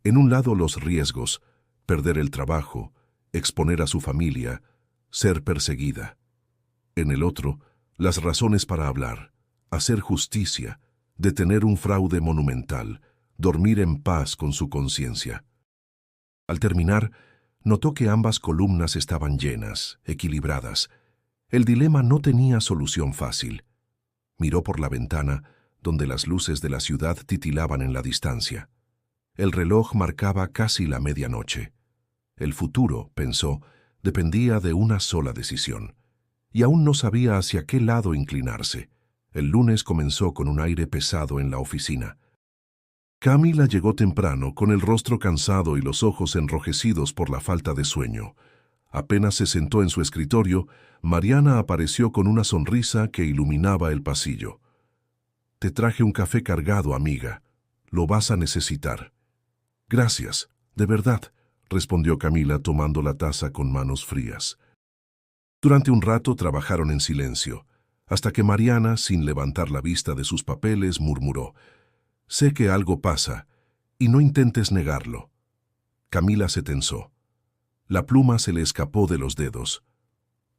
En un lado los riesgos, perder el trabajo, exponer a su familia, ser perseguida. En el otro, las razones para hablar, hacer justicia, detener un fraude monumental, dormir en paz con su conciencia. Al terminar, notó que ambas columnas estaban llenas, equilibradas. El dilema no tenía solución fácil. Miró por la ventana, donde las luces de la ciudad titilaban en la distancia. El reloj marcaba casi la medianoche. El futuro, pensó, dependía de una sola decisión. Y aún no sabía hacia qué lado inclinarse. El lunes comenzó con un aire pesado en la oficina. Camila llegó temprano, con el rostro cansado y los ojos enrojecidos por la falta de sueño. Apenas se sentó en su escritorio, Mariana apareció con una sonrisa que iluminaba el pasillo. «Te traje un café cargado, amiga. Lo vas a necesitar». «Gracias, de verdad», respondió Camila tomando la taza con manos frías. Durante un rato trabajaron en silencio, hasta que Mariana, sin levantar la vista de sus papeles, murmuró: «Sé que algo pasa, y no intentes negarlo». Camila se tensó. La pluma se le escapó de los dedos.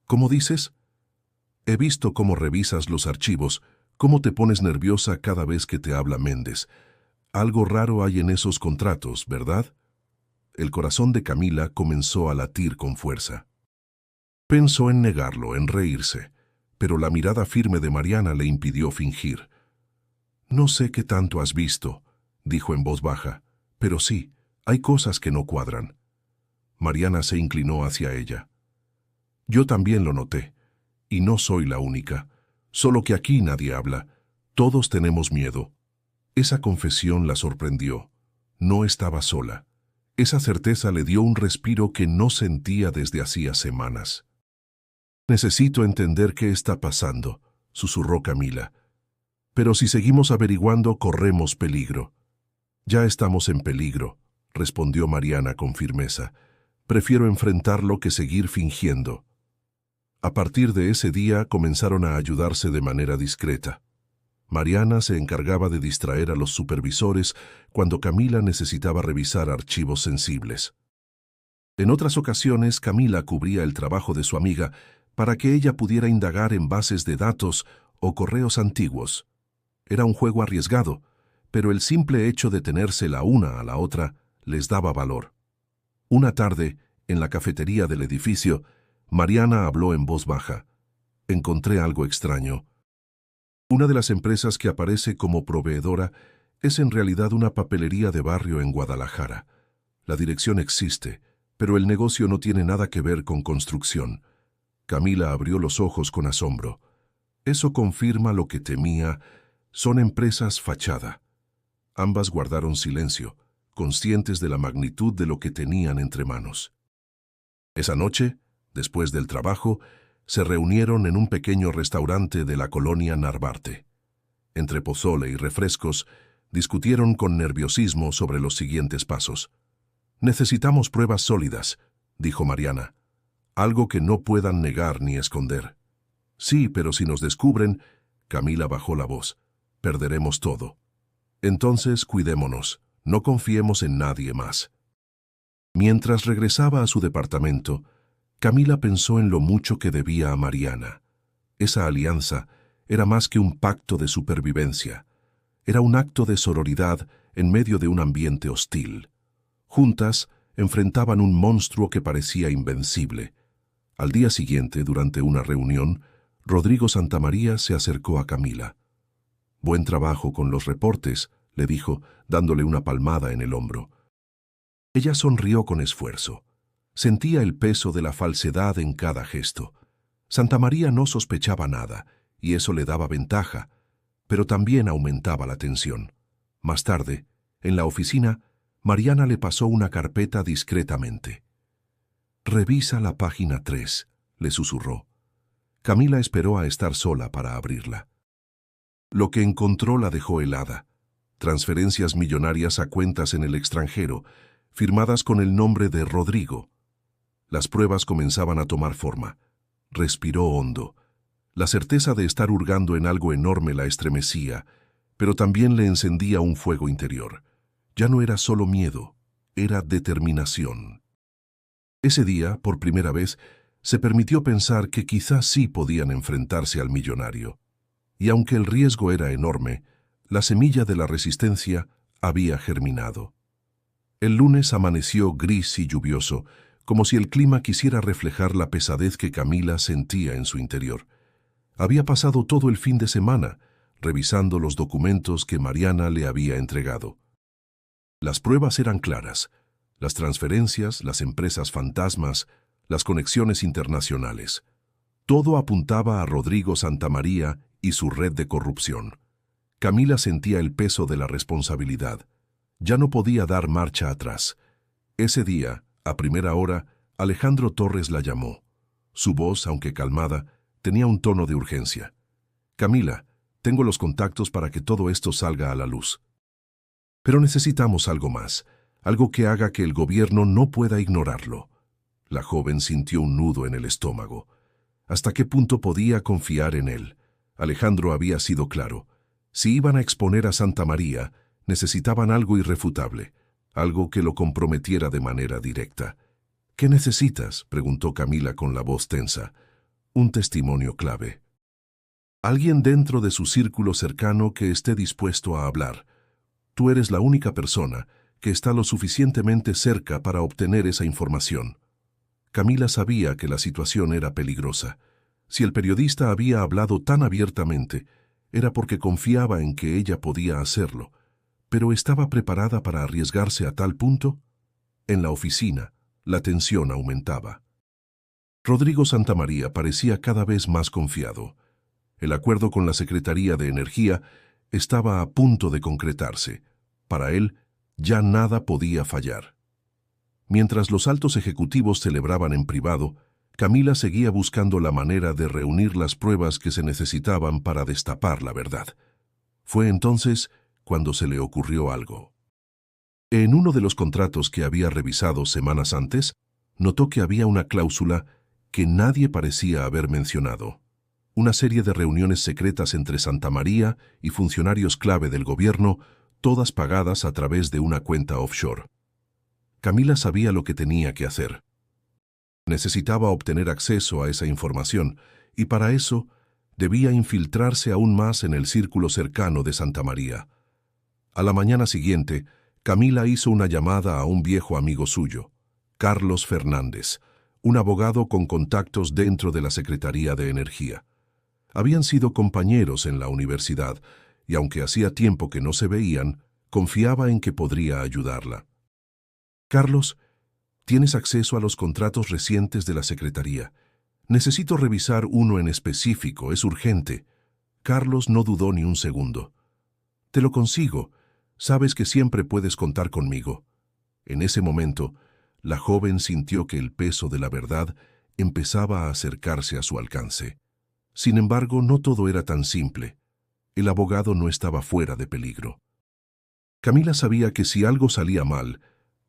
«¿Cómo dices?» «He visto cómo revisas los archivos, cómo te pones nerviosa cada vez que te habla Méndez. Algo raro hay en esos contratos, ¿verdad?» El corazón de Camila comenzó a latir con fuerza. Pensó en negarlo, en reírse, pero la mirada firme de Mariana le impidió fingir. «No sé qué tanto has visto», dijo en voz baja, «pero sí, hay cosas que no cuadran». Mariana se inclinó hacia ella. «Yo también lo noté, y no soy la única, solo que aquí nadie habla. Todos tenemos miedo». Esa confesión la sorprendió. No estaba sola. Esa certeza le dio un respiro que no sentía desde hacía semanas. «Necesito entender qué está pasando», susurró Camila. «Pero si seguimos averiguando, corremos peligro». «Ya estamos en peligro», respondió Mariana con firmeza. «Prefiero enfrentarlo que seguir fingiendo». A partir de ese día comenzaron a ayudarse de manera discreta. Mariana se encargaba de distraer a los supervisores cuando Camila necesitaba revisar archivos sensibles. En otras ocasiones, Camila cubría el trabajo de su amiga para que ella pudiera indagar en bases de datos o correos antiguos. Era un juego arriesgado, pero el simple hecho de tenerse la una a la otra les daba valor. Una tarde, en la cafetería del edificio, Mariana habló en voz baja. Encontré algo extraño. Una de las empresas que aparece como proveedora es en realidad una papelería de barrio en Guadalajara. La dirección existe, pero el negocio no tiene nada que ver con construcción. Camila abrió los ojos con asombro. Eso confirma lo que temía. Son empresas fachada. Ambas guardaron silencio, conscientes de la magnitud de lo que tenían entre manos. Esa noche, después del trabajo, se reunieron en un pequeño restaurante de la colonia Narvarte. Entre pozole y refrescos, discutieron con nerviosismo sobre los siguientes pasos. «Necesitamos pruebas sólidas», dijo Mariana. «Algo que no puedan negar ni esconder». «Sí, pero si nos descubren», Camila bajó la voz, «perderemos todo. Entonces, cuidémonos, no confiemos en nadie más». Mientras regresaba a su departamento, Camila pensó en lo mucho que debía a Mariana. Esa alianza era más que un pacto de supervivencia. Era un acto de sororidad en medio de un ambiente hostil. Juntas, enfrentaban un monstruo que parecía invencible. Al día siguiente, durante una reunión, Rodrigo Santamaría se acercó a Camila. «Buen trabajo con los reportes», le dijo, dándole una palmada en el hombro. Ella sonrió con esfuerzo. Sentía el peso de la falsedad en cada gesto. Santamaría no sospechaba nada, y eso le daba ventaja, pero también aumentaba la tensión. Más tarde, en la oficina, Mariana le pasó una carpeta discretamente. «Revisa la página 3», le susurró. Camila esperó a estar sola para abrirla. Lo que encontró la dejó helada. Transferencias millonarias a cuentas en el extranjero, firmadas con el nombre de Rodrigo. Las pruebas comenzaban a tomar forma. Respiró hondo. La certeza de estar hurgando en algo enorme la estremecía, pero también le encendía un fuego interior. Ya no era solo miedo, era determinación. Ese día, por primera vez, se permitió pensar que quizás sí podían enfrentarse al millonario. Y aunque el riesgo era enorme, la semilla de la resistencia había germinado. El lunes amaneció gris y lluvioso, como si el clima quisiera reflejar la pesadez que Camila sentía en su interior. Había pasado todo el fin de semana, revisando los documentos que Mariana le había entregado. Las pruebas eran claras: las transferencias, las empresas fantasmas, las conexiones internacionales. Todo apuntaba a Rodrigo Santamaría y su red de corrupción. Camila sentía el peso de la responsabilidad. Ya no podía dar marcha atrás. Ese día, a primera hora, Alejandro Torres la llamó. Su voz, aunque calmada, tenía un tono de urgencia. «Camila, tengo los contactos para que todo esto salga a la luz. Pero necesitamos algo más, algo que haga que el gobierno no pueda ignorarlo». La joven sintió un nudo en el estómago. ¿Hasta qué punto podía confiar en él? Alejandro había sido claro. Si iban a exponer a Santamaría, necesitaban algo irrefutable, algo que lo comprometiera de manera directa. «¿Qué necesitas?», preguntó Camila con la voz tensa. «Un testimonio clave. Alguien dentro de su círculo cercano que esté dispuesto a hablar. Tú eres la única persona que está lo suficientemente cerca para obtener esa información». Camila sabía que la situación era peligrosa. Si el periodista había hablado tan abiertamente, era porque confiaba en que ella podía hacerlo. ¿Pero estaba preparada para arriesgarse a tal punto? En la oficina, la tensión aumentaba. Rodrigo Santamaría parecía cada vez más confiado. El acuerdo con la Secretaría de Energía estaba a punto de concretarse. Para él, ya nada podía fallar. Mientras los altos ejecutivos celebraban en privado, Camila seguía buscando la manera de reunir las pruebas que se necesitaban para destapar la verdad. Fue entonces cuando se le ocurrió algo. En uno de los contratos que había revisado semanas antes, notó que había una cláusula que nadie parecía haber mencionado. Una serie de reuniones secretas entre Santamaría y funcionarios clave del gobierno, todas pagadas a través de una cuenta offshore. Camila sabía lo que tenía que hacer. Necesitaba obtener acceso a esa información, y para eso debía infiltrarse aún más en el círculo cercano de Santamaría. A la mañana siguiente, Camila hizo una llamada a un viejo amigo suyo, Carlos Fernández, un abogado con contactos dentro de la Secretaría de Energía. Habían sido compañeros en la universidad, y aunque hacía tiempo que no se veían, confiaba en que podría ayudarla. «Carlos, tienes acceso a los contratos recientes de la Secretaría. Necesito revisar uno en específico, es urgente». Carlos no dudó ni un segundo. «Te lo consigo. Sabes que siempre puedes contar conmigo». En ese momento, la joven sintió que el peso de la verdad empezaba a acercarse a su alcance. Sin embargo, no todo era tan simple. El abogado no estaba fuera de peligro. Camila sabía que si algo salía mal,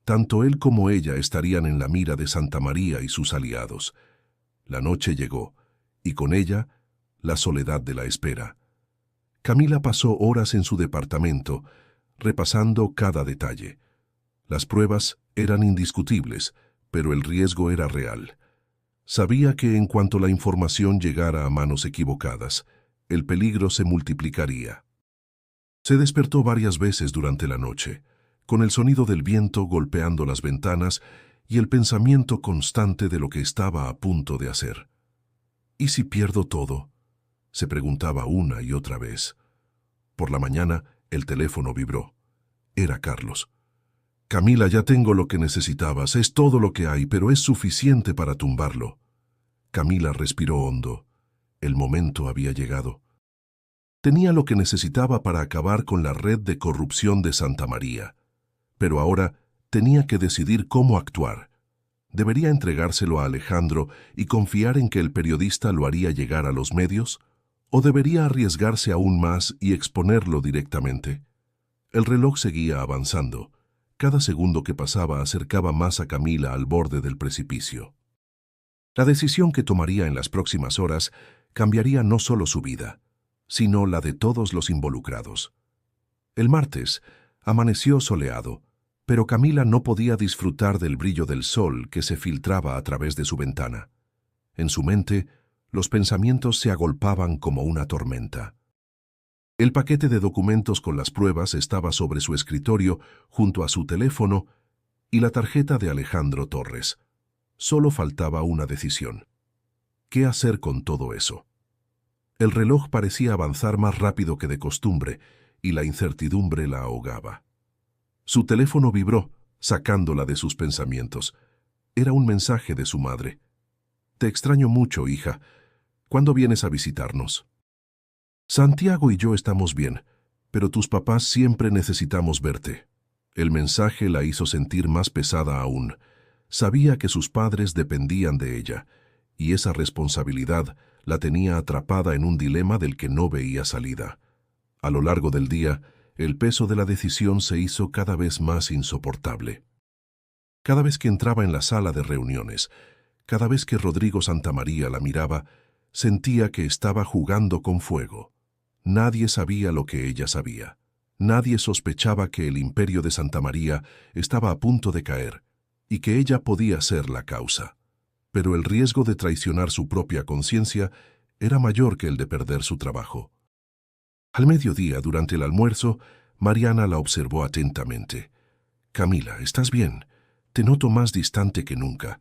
tanto él como ella estarían en la mira de Santamaría y sus aliados. La noche llegó, y con ella, la soledad de la espera. Camila pasó horas en su departamento, repasando cada detalle. Las pruebas eran indiscutibles, pero el riesgo era real. Sabía que en cuanto la información llegara a manos equivocadas, el peligro se multiplicaría. Se despertó varias veces durante la noche, con el sonido del viento golpeando las ventanas y el pensamiento constante de lo que estaba a punto de hacer. ¿Y si pierdo todo?, se preguntaba una y otra vez. Por la mañana, el teléfono vibró. Era Carlos. «Camila, ya tengo lo que necesitabas, es todo lo que hay, pero es suficiente para tumbarlo». Camila respiró hondo. El momento había llegado. Tenía lo que necesitaba para acabar con la red de corrupción de Santamaría. Pero ahora tenía que decidir cómo actuar. ¿Debería entregárselo a Alejandro y confiar en que el periodista lo haría llegar a los medios? ¿O debería arriesgarse aún más y exponerlo directamente? El reloj seguía avanzando. Cada segundo que pasaba acercaba más a Camila al borde del precipicio. La decisión que tomaría en las próximas horas cambiaría no solo su vida, sino la de todos los involucrados. El martes amaneció soleado, pero Camila no podía disfrutar del brillo del sol que se filtraba a través de su ventana. En su mente, los pensamientos se agolpaban como una tormenta. El paquete de documentos con las pruebas estaba sobre su escritorio junto a su teléfono y la tarjeta de Alejandro Torres. Solo faltaba una decisión. ¿Qué hacer con todo eso? El reloj parecía avanzar más rápido que de costumbre y la incertidumbre la ahogaba. Su teléfono vibró, sacándola de sus pensamientos. Era un mensaje de su madre. «Te extraño mucho, hija. ¿Cuándo vienes a visitarnos?» «Santiago y yo estamos bien, pero tus papás siempre necesitamos verte». El mensaje la hizo sentir más pesada aún. Sabía que sus padres dependían de ella, y esa responsabilidad la tenía atrapada en un dilema del que no veía salida. A lo largo del día, el peso de la decisión se hizo cada vez más insoportable. Cada vez que entraba en la sala de reuniones, cada vez que Rodrigo Santamaría la miraba, sentía que estaba jugando con fuego. Nadie sabía lo que ella sabía. Nadie sospechaba que el imperio de Santamaría estaba a punto de caer y que ella podía ser la causa. Pero el riesgo de traicionar su propia conciencia era mayor que el de perder su trabajo. Al mediodía, durante el almuerzo, Mariana la observó atentamente. «Camila, ¿estás bien? Te noto más distante que nunca».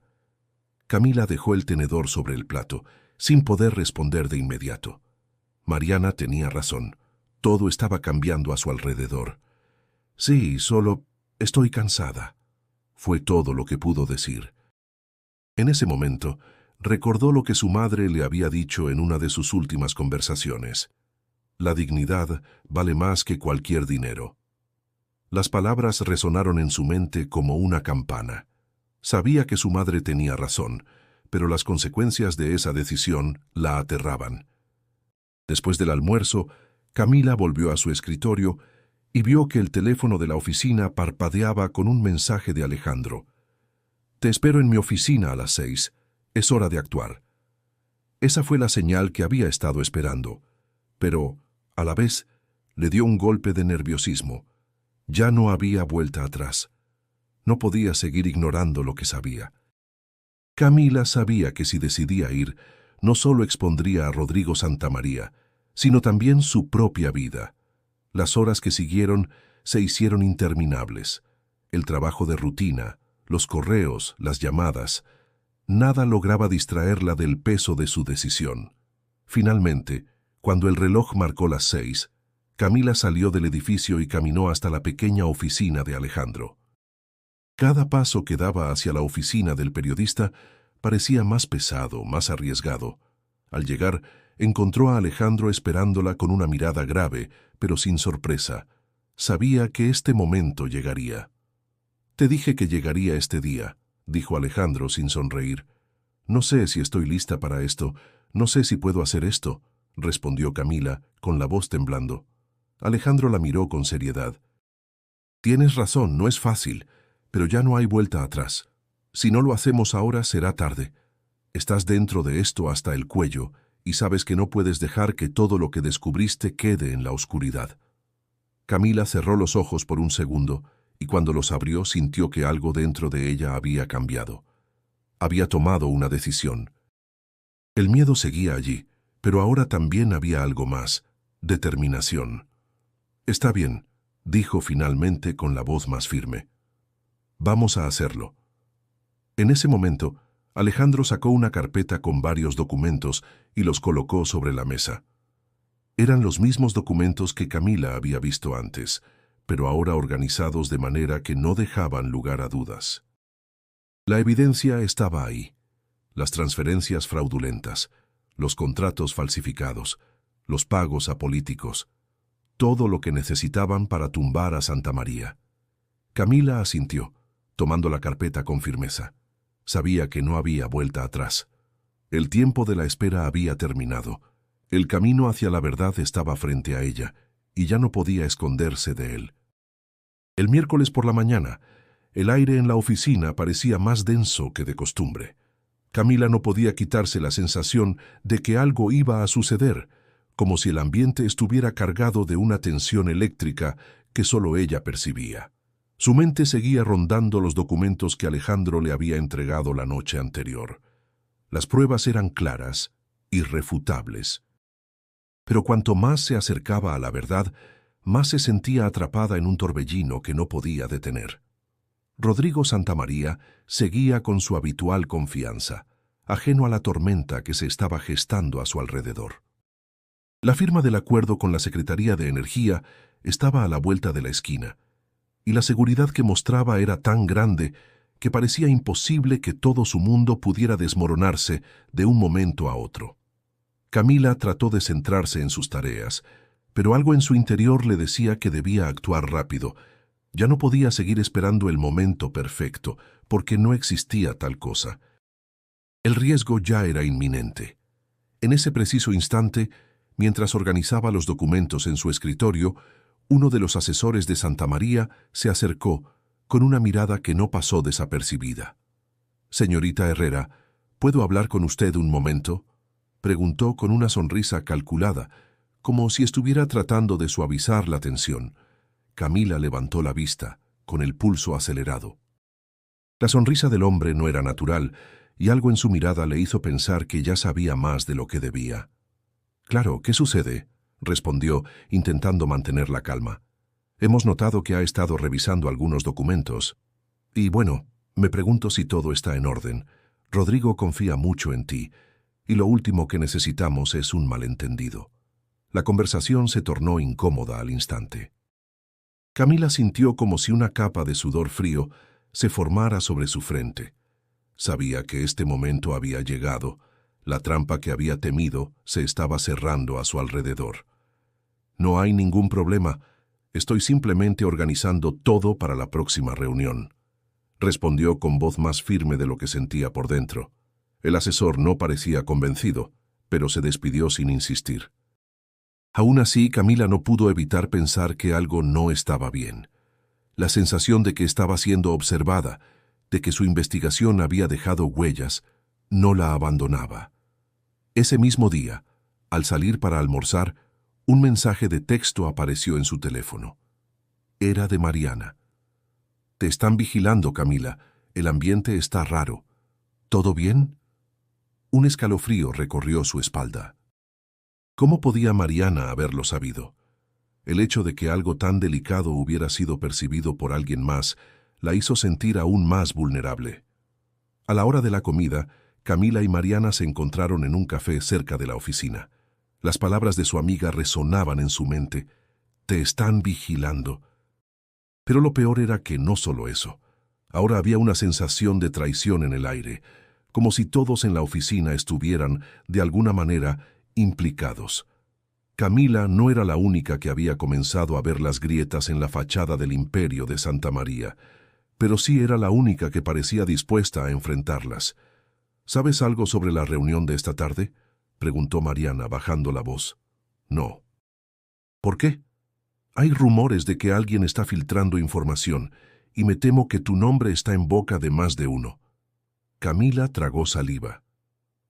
Camila dejó el tenedor sobre el plato, sin poder responder de inmediato. Mariana tenía razón. Todo estaba cambiando a su alrededor. «Sí, solo estoy cansada», fue todo lo que pudo decir. En ese momento, recordó lo que su madre le había dicho en una de sus últimas conversaciones. «La dignidad vale más que cualquier dinero». Las palabras resonaron en su mente como una campana. Sabía que su madre tenía razón, pero las consecuencias de esa decisión la aterraban. Después del almuerzo, Camila volvió a su escritorio y vio que el teléfono de la oficina parpadeaba con un mensaje de Alejandro. «Te espero en mi oficina a las 6. Es hora de actuar. Esa fue la señal que había estado esperando, pero, a la vez, le dio un golpe de nerviosismo. Ya no había vuelta atrás. No podía seguir ignorando lo que sabía. Camila sabía que si decidía ir, no solo expondría a Rodrigo Santamaría, sino también su propia vida. Las horas que siguieron se hicieron interminables. El trabajo de rutina, los correos, las llamadas, nada lograba distraerla del peso de su decisión. Finalmente, cuando el reloj marcó las 6, Camila salió del edificio y caminó hasta la pequeña oficina de Alejandro. Cada paso que daba hacia la oficina del periodista parecía más pesado, más arriesgado. Al llegar, encontró a Alejandro esperándola con una mirada grave, pero sin sorpresa. Sabía que este momento llegaría. «Te dije que llegaría este día», dijo Alejandro sin sonreír. «No sé si estoy lista para esto, no sé si puedo hacer esto», respondió Camila, con la voz temblando. Alejandro la miró con seriedad. «Tienes razón, no es fácil, pero ya no hay vuelta atrás. Si no lo hacemos ahora, será tarde. Estás dentro de esto hasta el cuello y sabes que no puedes dejar que todo lo que descubriste quede en la oscuridad». Camila cerró los ojos por un segundo y cuando los abrió sintió que algo dentro de ella había cambiado. Había tomado una decisión. El miedo seguía allí, pero ahora también había algo más: determinación. «Está bien», dijo finalmente con la voz más firme. «Vamos a hacerlo». En ese momento, Alejandro sacó una carpeta con varios documentos y los colocó sobre la mesa. Eran los mismos documentos que Camila había visto antes, pero ahora organizados de manera que no dejaban lugar a dudas. La evidencia estaba ahí: las transferencias fraudulentas, los contratos falsificados, los pagos a políticos, todo lo que necesitaban para tumbar a Santamaría. Camila asintió, tomando la carpeta con firmeza. Sabía que no había vuelta atrás. El tiempo de la espera había terminado. El camino hacia la verdad estaba frente a ella, y ya no podía esconderse de él. El miércoles por la mañana, el aire en la oficina parecía más denso que de costumbre. Camila no podía quitarse la sensación de que algo iba a suceder, como si el ambiente estuviera cargado de una tensión eléctrica que solo ella percibía. Su mente seguía rondando los documentos que Alejandro le había entregado la noche anterior. Las pruebas eran claras, irrefutables. Pero cuanto más se acercaba a la verdad, más se sentía atrapada en un torbellino que no podía detener. Rodrigo Santamaría seguía con su habitual confianza, ajeno a la tormenta que se estaba gestando a su alrededor. La firma del acuerdo con la Secretaría de Energía estaba a la vuelta de la esquina, y la seguridad que mostraba era tan grande que parecía imposible que todo su mundo pudiera desmoronarse de un momento a otro. Camila trató de centrarse en sus tareas, pero algo en su interior le decía que debía actuar rápido. Ya no podía seguir esperando el momento perfecto, porque no existía tal cosa. El riesgo ya era inminente. En ese preciso instante, mientras organizaba los documentos en su escritorio, uno de los asesores de Santamaría se acercó, con una mirada que no pasó desapercibida. «Señorita Herrera, ¿puedo hablar con usted un momento?», preguntó con una sonrisa calculada, como si estuviera tratando de suavizar la tensión. Camila levantó la vista, con el pulso acelerado. La sonrisa del hombre no era natural, y algo en su mirada le hizo pensar que ya sabía más de lo que debía. «Claro, ¿qué sucede?», respondió, intentando mantener la calma. «Hemos notado que ha estado revisando algunos documentos. Y bueno, me pregunto si todo está en orden. Rodrigo confía mucho en ti, y lo último que necesitamos es un malentendido». La conversación se tornó incómoda al instante. Camila sintió como si una capa de sudor frío se formara sobre su frente. Sabía que este momento había llegado. La trampa que había temido se estaba cerrando a su alrededor. «No hay ningún problema. Estoy simplemente organizando todo para la próxima reunión», respondió con voz más firme de lo que sentía por dentro. El asesor no parecía convencido, pero se despidió sin insistir. Aún así, Camila no pudo evitar pensar que algo no estaba bien. La sensación de que estaba siendo observada, de que su investigación había dejado huellas, no la abandonaba. Ese mismo día, al salir para almorzar, un mensaje de texto apareció en su teléfono. Era de Mariana. «Te están vigilando, Camila. El ambiente está raro. ¿Todo bien?» Un escalofrío recorrió su espalda. ¿Cómo podía Mariana haberlo sabido? El hecho de que algo tan delicado hubiera sido percibido por alguien más la hizo sentir aún más vulnerable. A la hora de la comida, Camila y Mariana se encontraron en un café cerca de la oficina. Las palabras de su amiga resonaban en su mente. «Te están vigilando». Pero lo peor era que no solo eso. Ahora había una sensación de traición en el aire, como si todos en la oficina estuvieran, de alguna manera, implicados. Camila no era la única que había comenzado a ver las grietas en la fachada del Imperio de Santa María, pero sí era la única que parecía dispuesta a enfrentarlas. «¿Sabes algo sobre la reunión de esta tarde?», preguntó Mariana, bajando la voz. «No». «¿Por qué?» «Hay rumores de que alguien está filtrando información, y me temo que tu nombre está en boca de más de uno». Camila tragó saliva.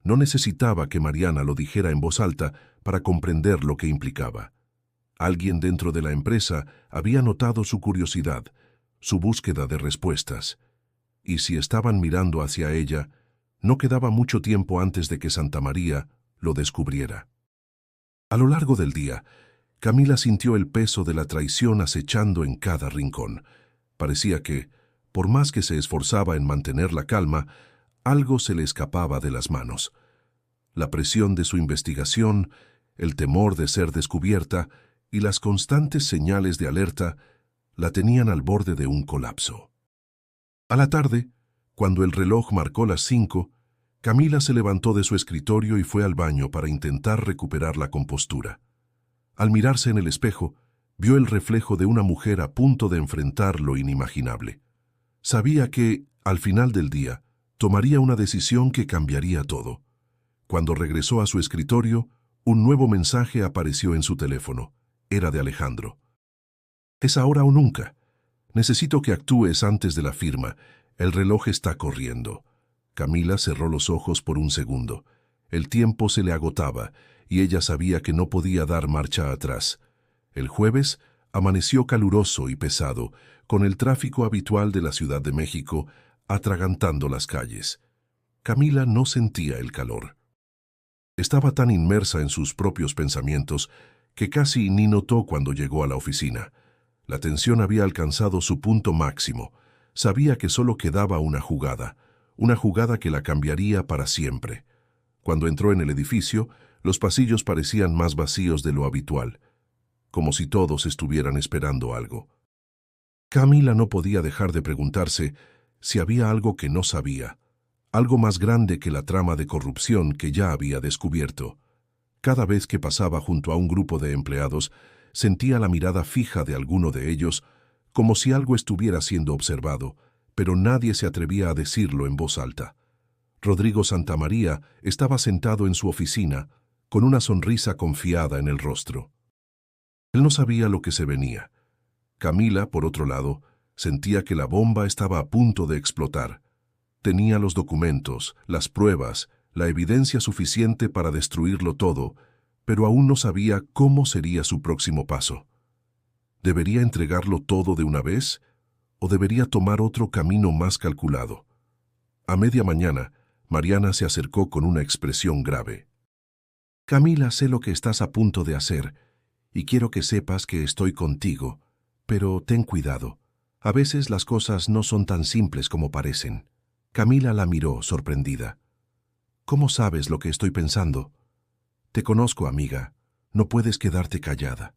No necesitaba que Mariana lo dijera en voz alta para comprender lo que implicaba. Alguien dentro de la empresa había notado su curiosidad, su búsqueda de respuestas. Y si estaban mirando hacia ella, no quedaba mucho tiempo antes de que Santa María lo descubriera. A lo largo del día, Camila sintió el peso de la traición acechando en cada rincón. Parecía que, por más que se esforzaba en mantener la calma, algo se le escapaba de las manos. La presión de su investigación, el temor de ser descubierta y las constantes señales de alerta la tenían al borde de un colapso. A la tarde, cuando el reloj marcó las 5, Camila se levantó de su escritorio y fue al baño para intentar recuperar la compostura. Al mirarse en el espejo, vio el reflejo de una mujer a punto de enfrentar lo inimaginable. Sabía que, al final del día, tomaría una decisión que cambiaría todo. Cuando regresó a su escritorio, un nuevo mensaje apareció en su teléfono. Era de Alejandro. «Es ahora o nunca. Necesito que actúes antes de la firma. El reloj está corriendo». Camila cerró los ojos por un segundo. El tiempo se le agotaba y ella sabía que no podía dar marcha atrás. El jueves amaneció caluroso y pesado, con el tráfico habitual de la Ciudad de México atragantando las calles. Camila no sentía el calor. Estaba tan inmersa en sus propios pensamientos que casi ni notó cuando llegó a la oficina. La tensión había alcanzado su punto máximo. Sabía que solo quedaba una jugada que la cambiaría para siempre. Cuando entró en el edificio, los pasillos parecían más vacíos de lo habitual, como si todos estuvieran esperando algo. Camila no podía dejar de preguntarse si había algo que no sabía, algo más grande que la trama de corrupción que ya había descubierto. Cada vez que pasaba junto a un grupo de empleados, sentía la mirada fija de alguno de ellos, como si algo estuviera siendo observado, pero nadie se atrevía a decirlo en voz alta. Rodrigo Santamaría estaba sentado en su oficina, con una sonrisa confiada en el rostro. Él no sabía lo que se venía. Camila, por otro lado, sentía que la bomba estaba a punto de explotar. Tenía los documentos, las pruebas, la evidencia suficiente para destruirlo todo, pero aún no sabía cómo sería su próximo paso. ¿Debería entregarlo todo de una vez o debería tomar otro camino más calculado? A media mañana, Mariana se acercó con una expresión grave. «Camila, sé lo que estás a punto de hacer, y quiero que sepas que estoy contigo, pero ten cuidado. A veces las cosas no son tan simples como parecen». Camila la miró, sorprendida. «¿Cómo sabes lo que estoy pensando?» «Te conozco, amiga. No puedes quedarte callada.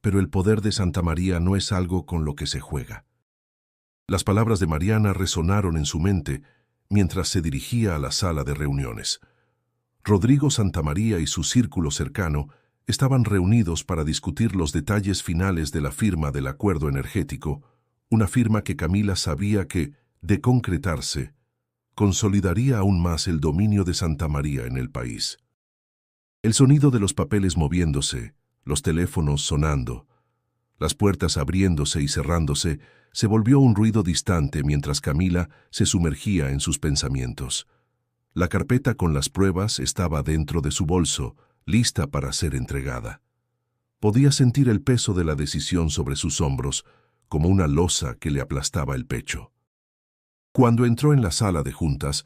Pero el poder de Santa María no es algo con lo que se juega». Las palabras de Mariana resonaron en su mente mientras se dirigía a la sala de reuniones. Rodrigo Santamaría y su círculo cercano estaban reunidos para discutir los detalles finales de la firma del acuerdo energético, una firma que Camila sabía que, de concretarse, consolidaría aún más el dominio de Santa María en el país. El sonido de los papeles moviéndose, los teléfonos sonando, las puertas abriéndose y cerrándose, se volvió un ruido distante mientras Camila se sumergía en sus pensamientos. La carpeta con las pruebas estaba dentro de su bolso, lista para ser entregada. Podía sentir el peso de la decisión sobre sus hombros, como una losa que le aplastaba el pecho. Cuando entró en la sala de juntas,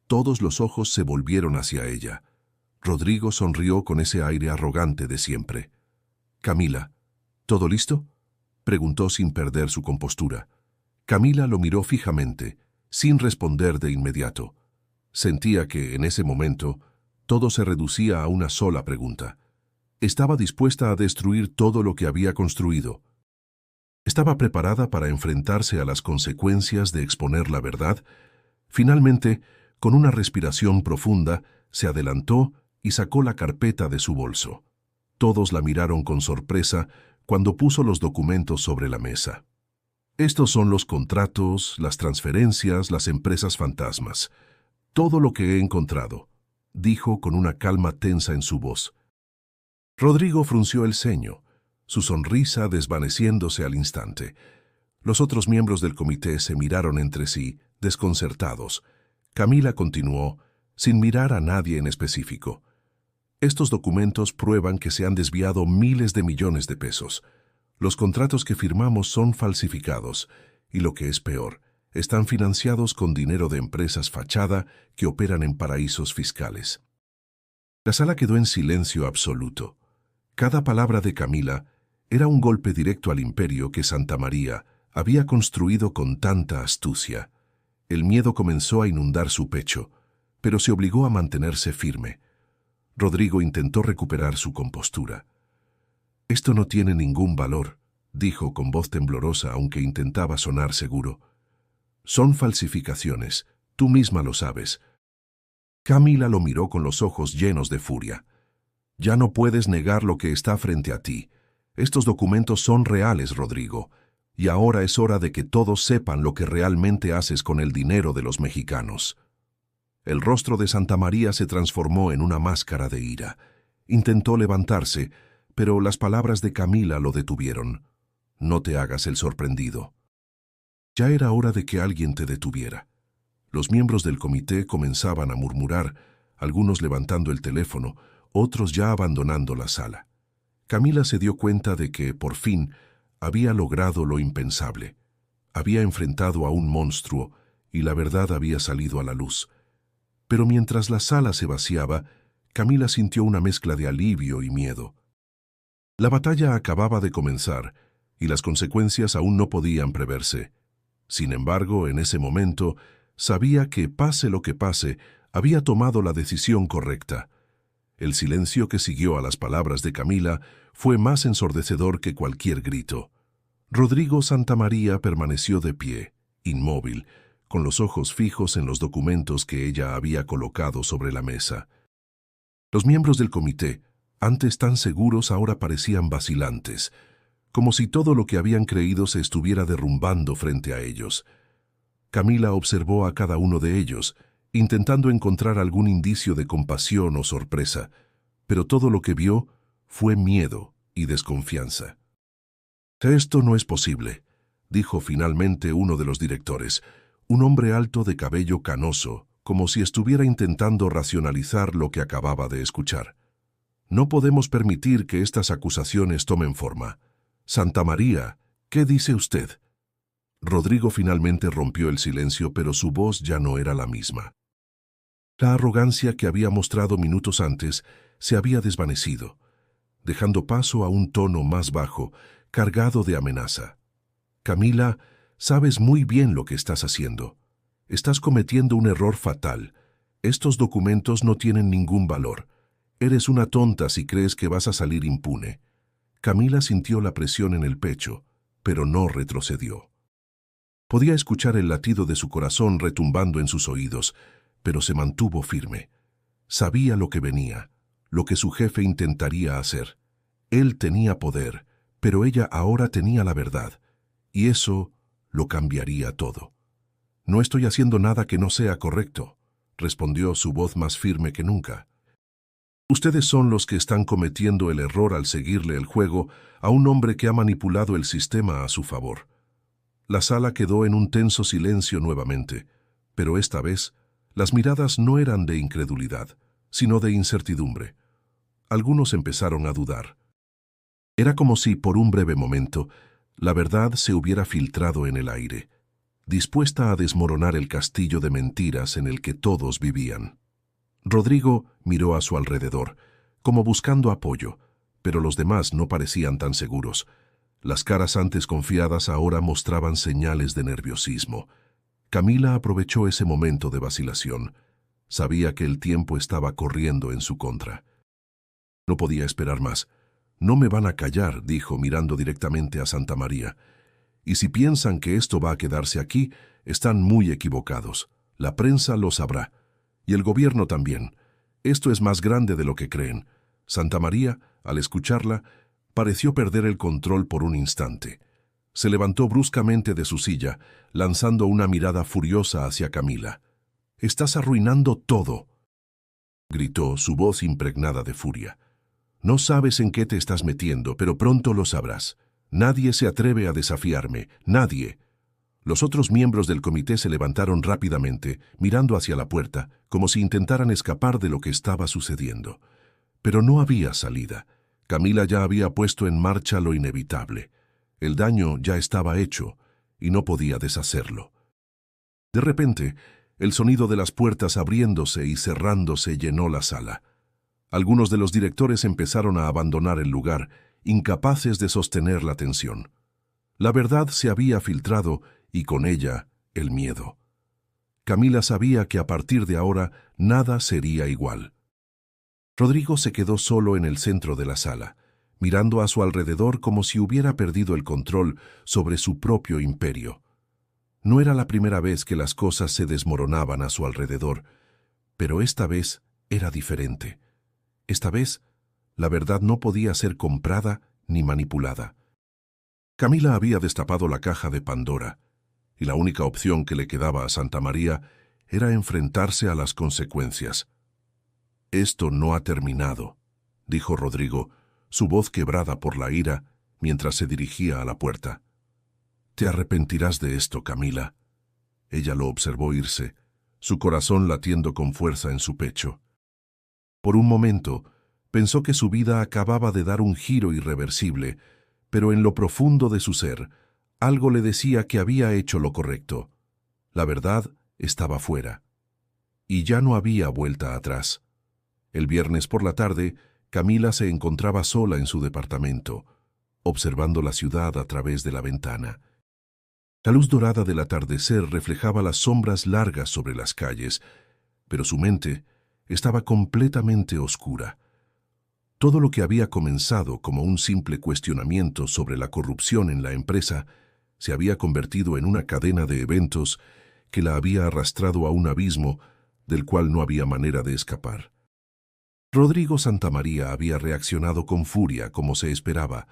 todos los ojos se volvieron hacia ella. Rodrigo sonrió con ese aire arrogante de siempre. «Camila, ¿todo listo?», preguntó sin perder su compostura. Camila lo miró fijamente, sin responder de inmediato. Sentía que, en ese momento, todo se reducía a una sola pregunta. Estaba dispuesta a destruir todo lo que había construido. Estaba preparada para enfrentarse a las consecuencias de exponer la verdad. Finalmente, con una respiración profunda, se adelantó y sacó la carpeta de su bolso. Todos la miraron con sorpresa cuando puso los documentos sobre la mesa. «Estos son los contratos, las transferencias, las empresas fantasmas. Todo lo que he encontrado», dijo con una calma tensa en su voz. Rodrigo frunció el ceño, su sonrisa desvaneciéndose al instante. Los otros miembros del comité se miraron entre sí, desconcertados. Camila continuó, sin mirar a nadie en específico. «Estos documentos prueban que se han desviado miles de millones de pesos. Los contratos que firmamos son falsificados y, lo que es peor, están financiados con dinero de empresas fachada que operan en paraísos fiscales». La sala quedó en silencio absoluto. Cada palabra de Camila era un golpe directo al imperio que Santa María había construido con tanta astucia. El miedo comenzó a inundar su pecho, pero se obligó a mantenerse firme. Rodrigo intentó recuperar su compostura. «Esto no tiene ningún valor», dijo con voz temblorosa, aunque intentaba sonar seguro. «Son falsificaciones, tú misma lo sabes». Camila lo miró con los ojos llenos de furia. «Ya no puedes negar lo que está frente a ti. Estos documentos son reales, Rodrigo, y ahora es hora de que todos sepan lo que realmente haces con el dinero de los mexicanos». El rostro de Santa María se transformó en una máscara de ira. Intentó levantarse, pero las palabras de Camila lo detuvieron. «No te hagas el sorprendido». Ya era hora de que alguien te detuviera. Los miembros del comité comenzaban a murmurar, algunos levantando el teléfono, otros ya abandonando la sala. Camila se dio cuenta de que, por fin, había logrado lo impensable. Había enfrentado a un monstruo y la verdad había salido a la luz. Pero mientras la sala se vaciaba, Camila sintió una mezcla de alivio y miedo. La batalla acababa de comenzar y las consecuencias aún no podían preverse. Sin embargo, en ese momento, sabía que, pase lo que pase, había tomado la decisión correcta. El silencio que siguió a las palabras de Camila fue más ensordecedor que cualquier grito. Rodrigo Santamaría permaneció de pie, inmóvil, con los ojos fijos en los documentos que ella había colocado sobre la mesa. Los miembros del comité, antes tan seguros, ahora parecían vacilantes, como si todo lo que habían creído se estuviera derrumbando frente a ellos. Camila observó a cada uno de ellos, intentando encontrar algún indicio de compasión o sorpresa, pero todo lo que vio fue miedo y desconfianza. «Esto no es posible», dijo finalmente uno de los directores, un hombre alto de cabello canoso, como si estuviera intentando racionalizar lo que acababa de escuchar. «No podemos permitir que estas acusaciones tomen forma. Santa María, ¿qué dice usted?». Rodrigo finalmente rompió el silencio, pero su voz ya no era la misma. La arrogancia que había mostrado minutos antes se había desvanecido, dejando paso a un tono más bajo, cargado de amenaza. «Camila, sabes muy bien lo que estás haciendo. Estás cometiendo un error fatal. Estos documentos no tienen ningún valor. Eres una tonta si crees que vas a salir impune». Camila sintió la presión en el pecho, pero no retrocedió. Podía escuchar el latido de su corazón retumbando en sus oídos, pero se mantuvo firme. Sabía lo que venía, lo que su jefe intentaría hacer. Él tenía poder, pero ella ahora tenía la verdad, y eso lo cambiaría todo. «No estoy haciendo nada que no sea correcto», respondió su voz más firme que nunca. «Ustedes son los que están cometiendo el error al seguirle el juego a un hombre que ha manipulado el sistema a su favor». La sala quedó en un tenso silencio nuevamente, pero esta vez Las miradas no eran de incredulidad, sino de incertidumbre. Algunos empezaron a dudar. Era como si, por un breve momento, la verdad se hubiera filtrado en el aire, dispuesta a desmoronar el castillo de mentiras en el que todos vivían. Rodrigo miró a su alrededor, como buscando apoyo, pero los demás no parecían tan seguros. Las caras antes confiadas ahora mostraban señales de nerviosismo. Camila aprovechó ese momento de vacilación. Sabía que el tiempo estaba corriendo en su contra. No podía esperar más. «No me van a callar», dijo mirando directamente a Santa María. «Y si piensan que esto va a quedarse aquí, están muy equivocados. La prensa lo sabrá. Y el gobierno también. Esto es más grande de lo que creen». Santa María, al escucharla, pareció perder el control por un instante. Se levantó bruscamente de su silla, lanzando una mirada furiosa hacia Camila. «Estás arruinando todo», gritó, su voz impregnada de furia. «No sabes en qué te estás metiendo, pero pronto lo sabrás. Nadie se atreve a desafiarme, nadie». Los otros miembros del comité se levantaron rápidamente, mirando hacia la puerta, como si intentaran escapar de lo que estaba sucediendo. Pero no había salida. Camila ya había puesto en marcha lo inevitable. El daño ya estaba hecho, y no podía deshacerlo. De repente, el sonido de las puertas abriéndose y cerrándose llenó la sala. Algunos de los directores empezaron a abandonar el lugar, incapaces de sostener la tensión. La verdad se había filtrado y con ella el miedo. Camila sabía que a partir de ahora nada sería igual. Rodrigo se quedó solo en el centro de la sala, mirando a su alrededor como si hubiera perdido el control sobre su propio imperio. No era la primera vez que las cosas se desmoronaban a su alrededor, pero esta vez era diferente. Esta vez, la verdad no podía ser comprada ni manipulada. Camila había destapado la caja de Pandora, y la única opción que le quedaba a Santa María era enfrentarse a las consecuencias. «Esto no ha terminado», dijo Rodrigo, su voz quebrada por la ira, mientras se dirigía a la puerta. «Te arrepentirás de esto, Camila». Ella lo observó irse, su corazón latiendo con fuerza en su pecho. Por un momento, pensó que su vida acababa de dar un giro irreversible, pero en lo profundo de su ser, algo le decía que había hecho lo correcto. La verdad estaba fuera. Y ya no había vuelta atrás. El viernes por la tarde, Camila se encontraba sola en su departamento, observando la ciudad a través de la ventana. La luz dorada del atardecer reflejaba las sombras largas sobre las calles, pero su mente estaba completamente oscura. Todo lo que había comenzado como un simple cuestionamiento sobre la corrupción en la empresa se había convertido en una cadena de eventos que la había arrastrado a un abismo del cual no había manera de escapar. Rodrigo Santamaría había reaccionado con furia, como se esperaba,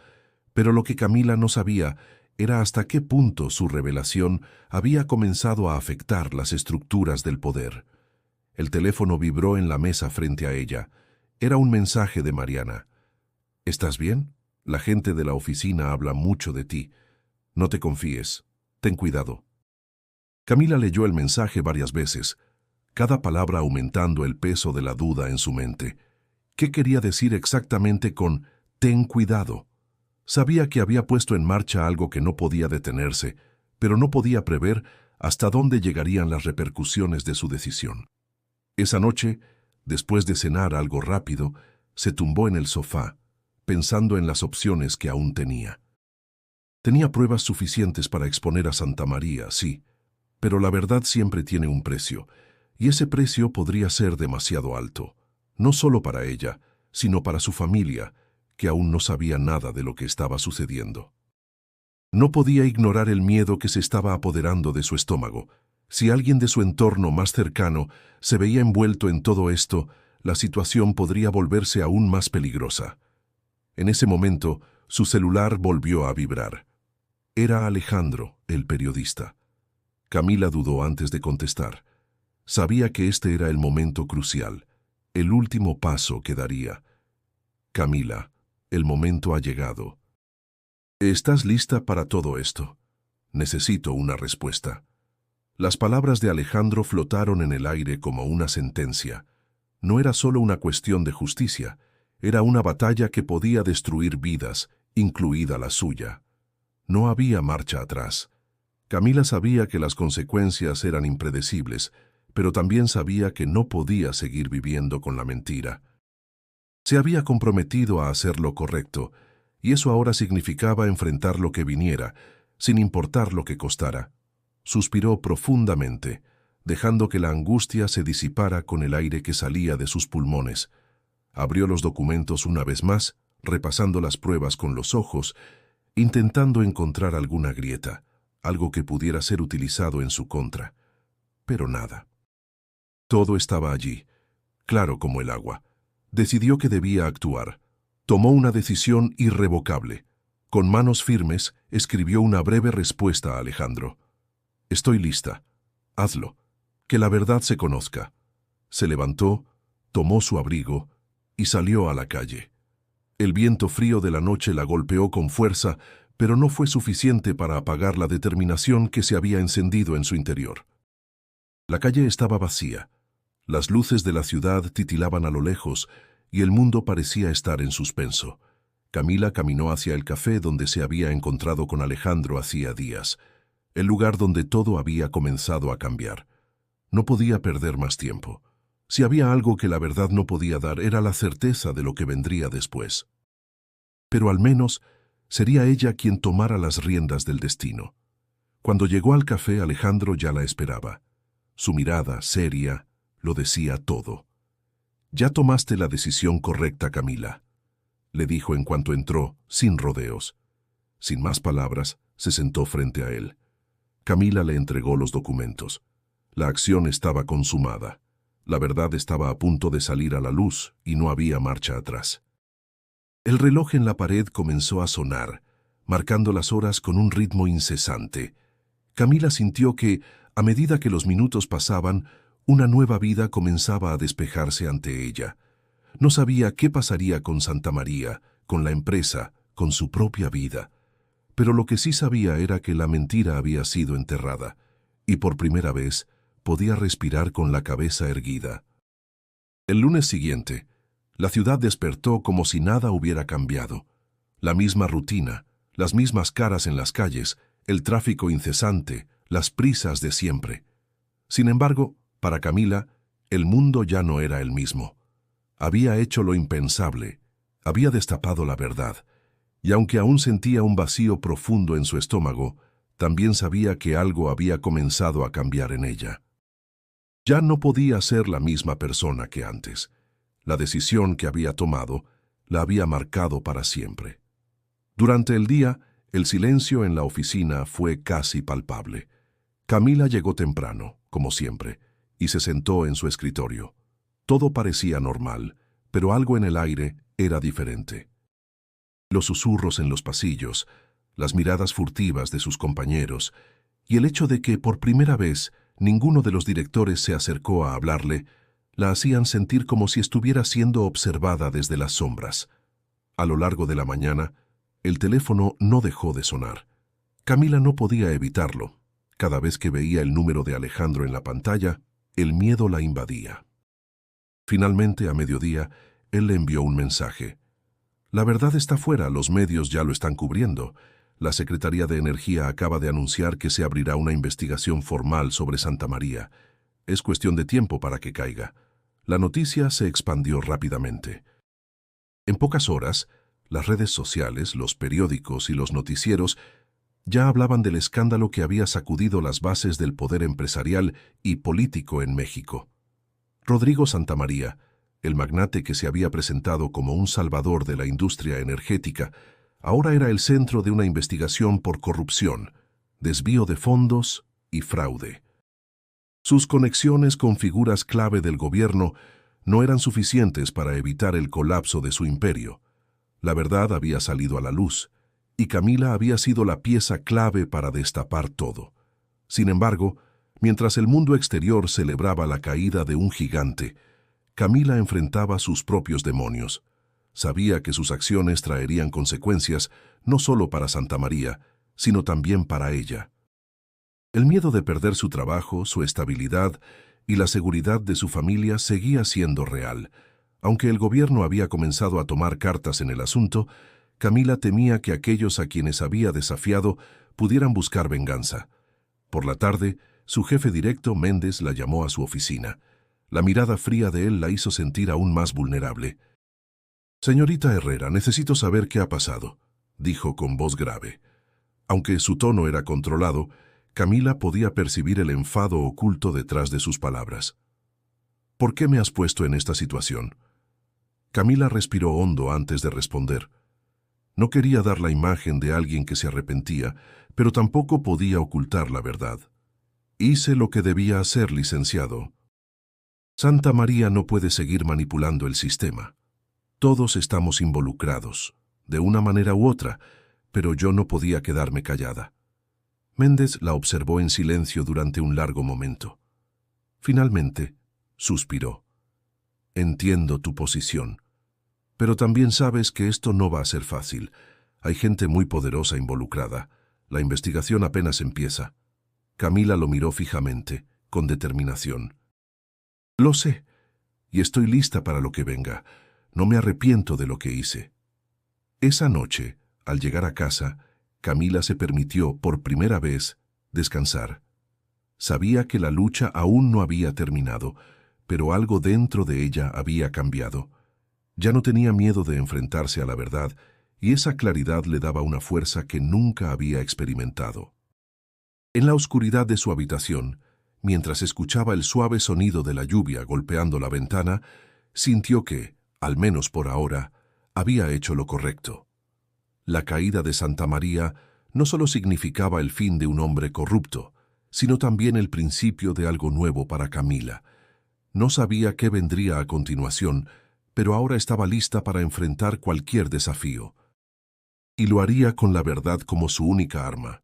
pero lo que Camila no sabía era hasta qué punto su revelación había comenzado a afectar las estructuras del poder. El teléfono vibró en la mesa frente a ella. Era un mensaje de Mariana. «¿Estás bien? La gente de la oficina habla mucho de ti. No te confíes. Ten cuidado». Camila leyó el mensaje varias veces, cada palabra aumentando el peso de la duda en su mente. ¿Qué quería decir exactamente con «ten cuidado»? Sabía que había puesto en marcha algo que no podía detenerse, pero no podía prever hasta dónde llegarían las repercusiones de su decisión. Esa noche, después de cenar algo rápido, se tumbó en el sofá, pensando en las opciones que aún tenía. Tenía pruebas suficientes para exponer a Santa María, sí, pero la verdad siempre tiene un precio, y ese precio podría ser demasiado alto, no solo para ella, sino para su familia, que aún no sabía nada de lo que estaba sucediendo. No podía ignorar el miedo que se estaba apoderando de su estómago. Si alguien de su entorno más cercano se veía envuelto en todo esto, la situación podría volverse aún más peligrosa. En ese momento, su celular volvió a vibrar. Era Alejandro, el periodista. Camila dudó antes de contestar. Sabía que este era el momento crucial, el último paso que daría. «Camila, el momento ha llegado. ¿Estás lista para todo esto? Necesito una respuesta». Las palabras de Alejandro flotaron en el aire como una sentencia. No era solo una cuestión de justicia, era una batalla que podía destruir vidas, incluida la suya. No había marcha atrás. Camila sabía que las consecuencias eran impredecibles, pero también sabía que no podía seguir viviendo con la mentira. Se había comprometido a hacer lo correcto, y eso ahora significaba enfrentar lo que viniera, sin importar lo que costara. Suspiró profundamente, dejando que la angustia se disipara con el aire que salía de sus pulmones. Abrió los documentos una vez más, repasando las pruebas con los ojos, intentando encontrar alguna grieta, algo que pudiera ser utilizado en su contra. Pero nada. Todo estaba allí, claro como el agua. Decidió que debía actuar. Tomó una decisión irrevocable. Con manos firmes, escribió una breve respuesta a Alejandro. «Estoy lista. Hazlo. Que la verdad se conozca». Se levantó, tomó su abrigo y salió a la calle. El viento frío de la noche la golpeó con fuerza, pero no fue suficiente para apagar la determinación que se había encendido en su interior. La calle estaba vacía. Las luces de la ciudad titilaban a lo lejos y el mundo parecía estar en suspenso. Camila caminó hacia el café donde se había encontrado con Alejandro hacía días, el lugar donde todo había comenzado a cambiar. No podía perder más tiempo. Si había algo que la verdad no podía dar, era la certeza de lo que vendría después. Pero al menos sería ella quien tomara las riendas del destino. Cuando llegó al café, Alejandro ya la esperaba. Su mirada, seria, lo decía todo. «Ya tomaste la decisión correcta, Camila», le dijo en cuanto entró, sin rodeos. Sin más palabras, se sentó frente a él. Camila le entregó los documentos. La acción estaba consumada. La verdad estaba a punto de salir a la luz y no había marcha atrás. El reloj en la pared comenzó a sonar, marcando las horas con un ritmo incesante. Camila sintió que, a medida que los minutos pasaban, una nueva vida comenzaba a despejarse ante ella. No sabía qué pasaría con Santa María, con la empresa, con su propia vida. Pero lo que sí sabía era que la mentira había sido enterrada, y por primera vez podía respirar con la cabeza erguida. El lunes siguiente, la ciudad despertó como si nada hubiera cambiado. La misma rutina, las mismas caras en las calles, el tráfico incesante, las prisas de siempre. Sin embargo, para Camila, el mundo ya no era el mismo. Había hecho lo impensable, había destapado la verdad, y aunque aún sentía un vacío profundo en su estómago, también sabía que algo había comenzado a cambiar en ella. Ya no podía ser la misma persona que antes. La decisión que había tomado la había marcado para siempre. Durante el día, el silencio en la oficina fue casi palpable. Camila llegó temprano, como siempre, y se sentó en su escritorio. Todo parecía normal, pero algo en el aire era diferente. Los susurros en los pasillos, las miradas furtivas de sus compañeros, y el hecho de que por primera vez ninguno de los directores se acercó a hablarle, la hacían sentir como si estuviera siendo observada desde las sombras. A lo largo de la mañana, el teléfono no dejó de sonar. Camila no podía evitarlo. Cada vez que veía el número de Alejandro en la pantalla, el miedo la invadía. Finalmente, a mediodía, él le envió un mensaje. «La verdad está fuera, los medios ya lo están cubriendo. La Secretaría de Energía acaba de anunciar que se abrirá una investigación formal sobre Santa María. Es cuestión de tiempo para que caiga». La noticia se expandió rápidamente. En pocas horas, las redes sociales, los periódicos y los noticieros ya hablaban del escándalo que había sacudido las bases del poder empresarial y político en México. Rodrigo Santamaría, el magnate que se había presentado como un salvador de la industria energética, ahora era el centro de una investigación por corrupción, desvío de fondos y fraude. Sus conexiones con figuras clave del gobierno no eran suficientes para evitar el colapso de su imperio. La verdad había salido a la luz, y Camila había sido la pieza clave para destapar todo. Sin embargo, mientras el mundo exterior celebraba la caída de un gigante, Camila enfrentaba sus propios demonios. Sabía que sus acciones traerían consecuencias no solo para Santa María, sino también para ella. El miedo de perder su trabajo, su estabilidad y la seguridad de su familia seguía siendo real. Aunque el gobierno había comenzado a tomar cartas en el asunto, Camila temía que aquellos a quienes había desafiado pudieran buscar venganza. Por la tarde, su jefe directo, Méndez, la llamó a su oficina. La mirada fría de él la hizo sentir aún más vulnerable. «Señorita Herrera, necesito saber qué ha pasado», dijo con voz grave. Aunque su tono era controlado, Camila podía percibir el enfado oculto detrás de sus palabras. «¿Por qué me has puesto en esta situación?». Camila respiró hondo antes de responder. No quería dar la imagen de alguien que se arrepentía, pero tampoco podía ocultar la verdad. «Hice lo que debía hacer, licenciado. Santa María no puede seguir manipulando el sistema. Todos estamos involucrados, de una manera u otra, pero yo no podía quedarme callada». Méndez la observó en silencio durante un largo momento. Finalmente, suspiró. «Entiendo tu posición. Pero también sabes que esto no va a ser fácil. Hay gente muy poderosa involucrada. La investigación apenas empieza». Camila lo miró fijamente, con determinación. «Lo sé, y estoy lista para lo que venga. No me arrepiento de lo que hice». Esa noche, al llegar a casa, Camila se permitió, por primera vez, descansar. Sabía que la lucha aún no había terminado, pero algo dentro de ella había cambiado. Ya no tenía miedo de enfrentarse a la verdad, y esa claridad le daba una fuerza que nunca había experimentado. En la oscuridad de su habitación, mientras escuchaba el suave sonido de la lluvia golpeando la ventana, sintió que, al menos por ahora, había hecho lo correcto. La caída de Santa María no solo significaba el fin de un hombre corrupto, sino también el principio de algo nuevo para Camila. No sabía qué vendría a continuación, pero ahora estaba lista para enfrentar cualquier desafío. Y lo haría con la verdad como su única arma.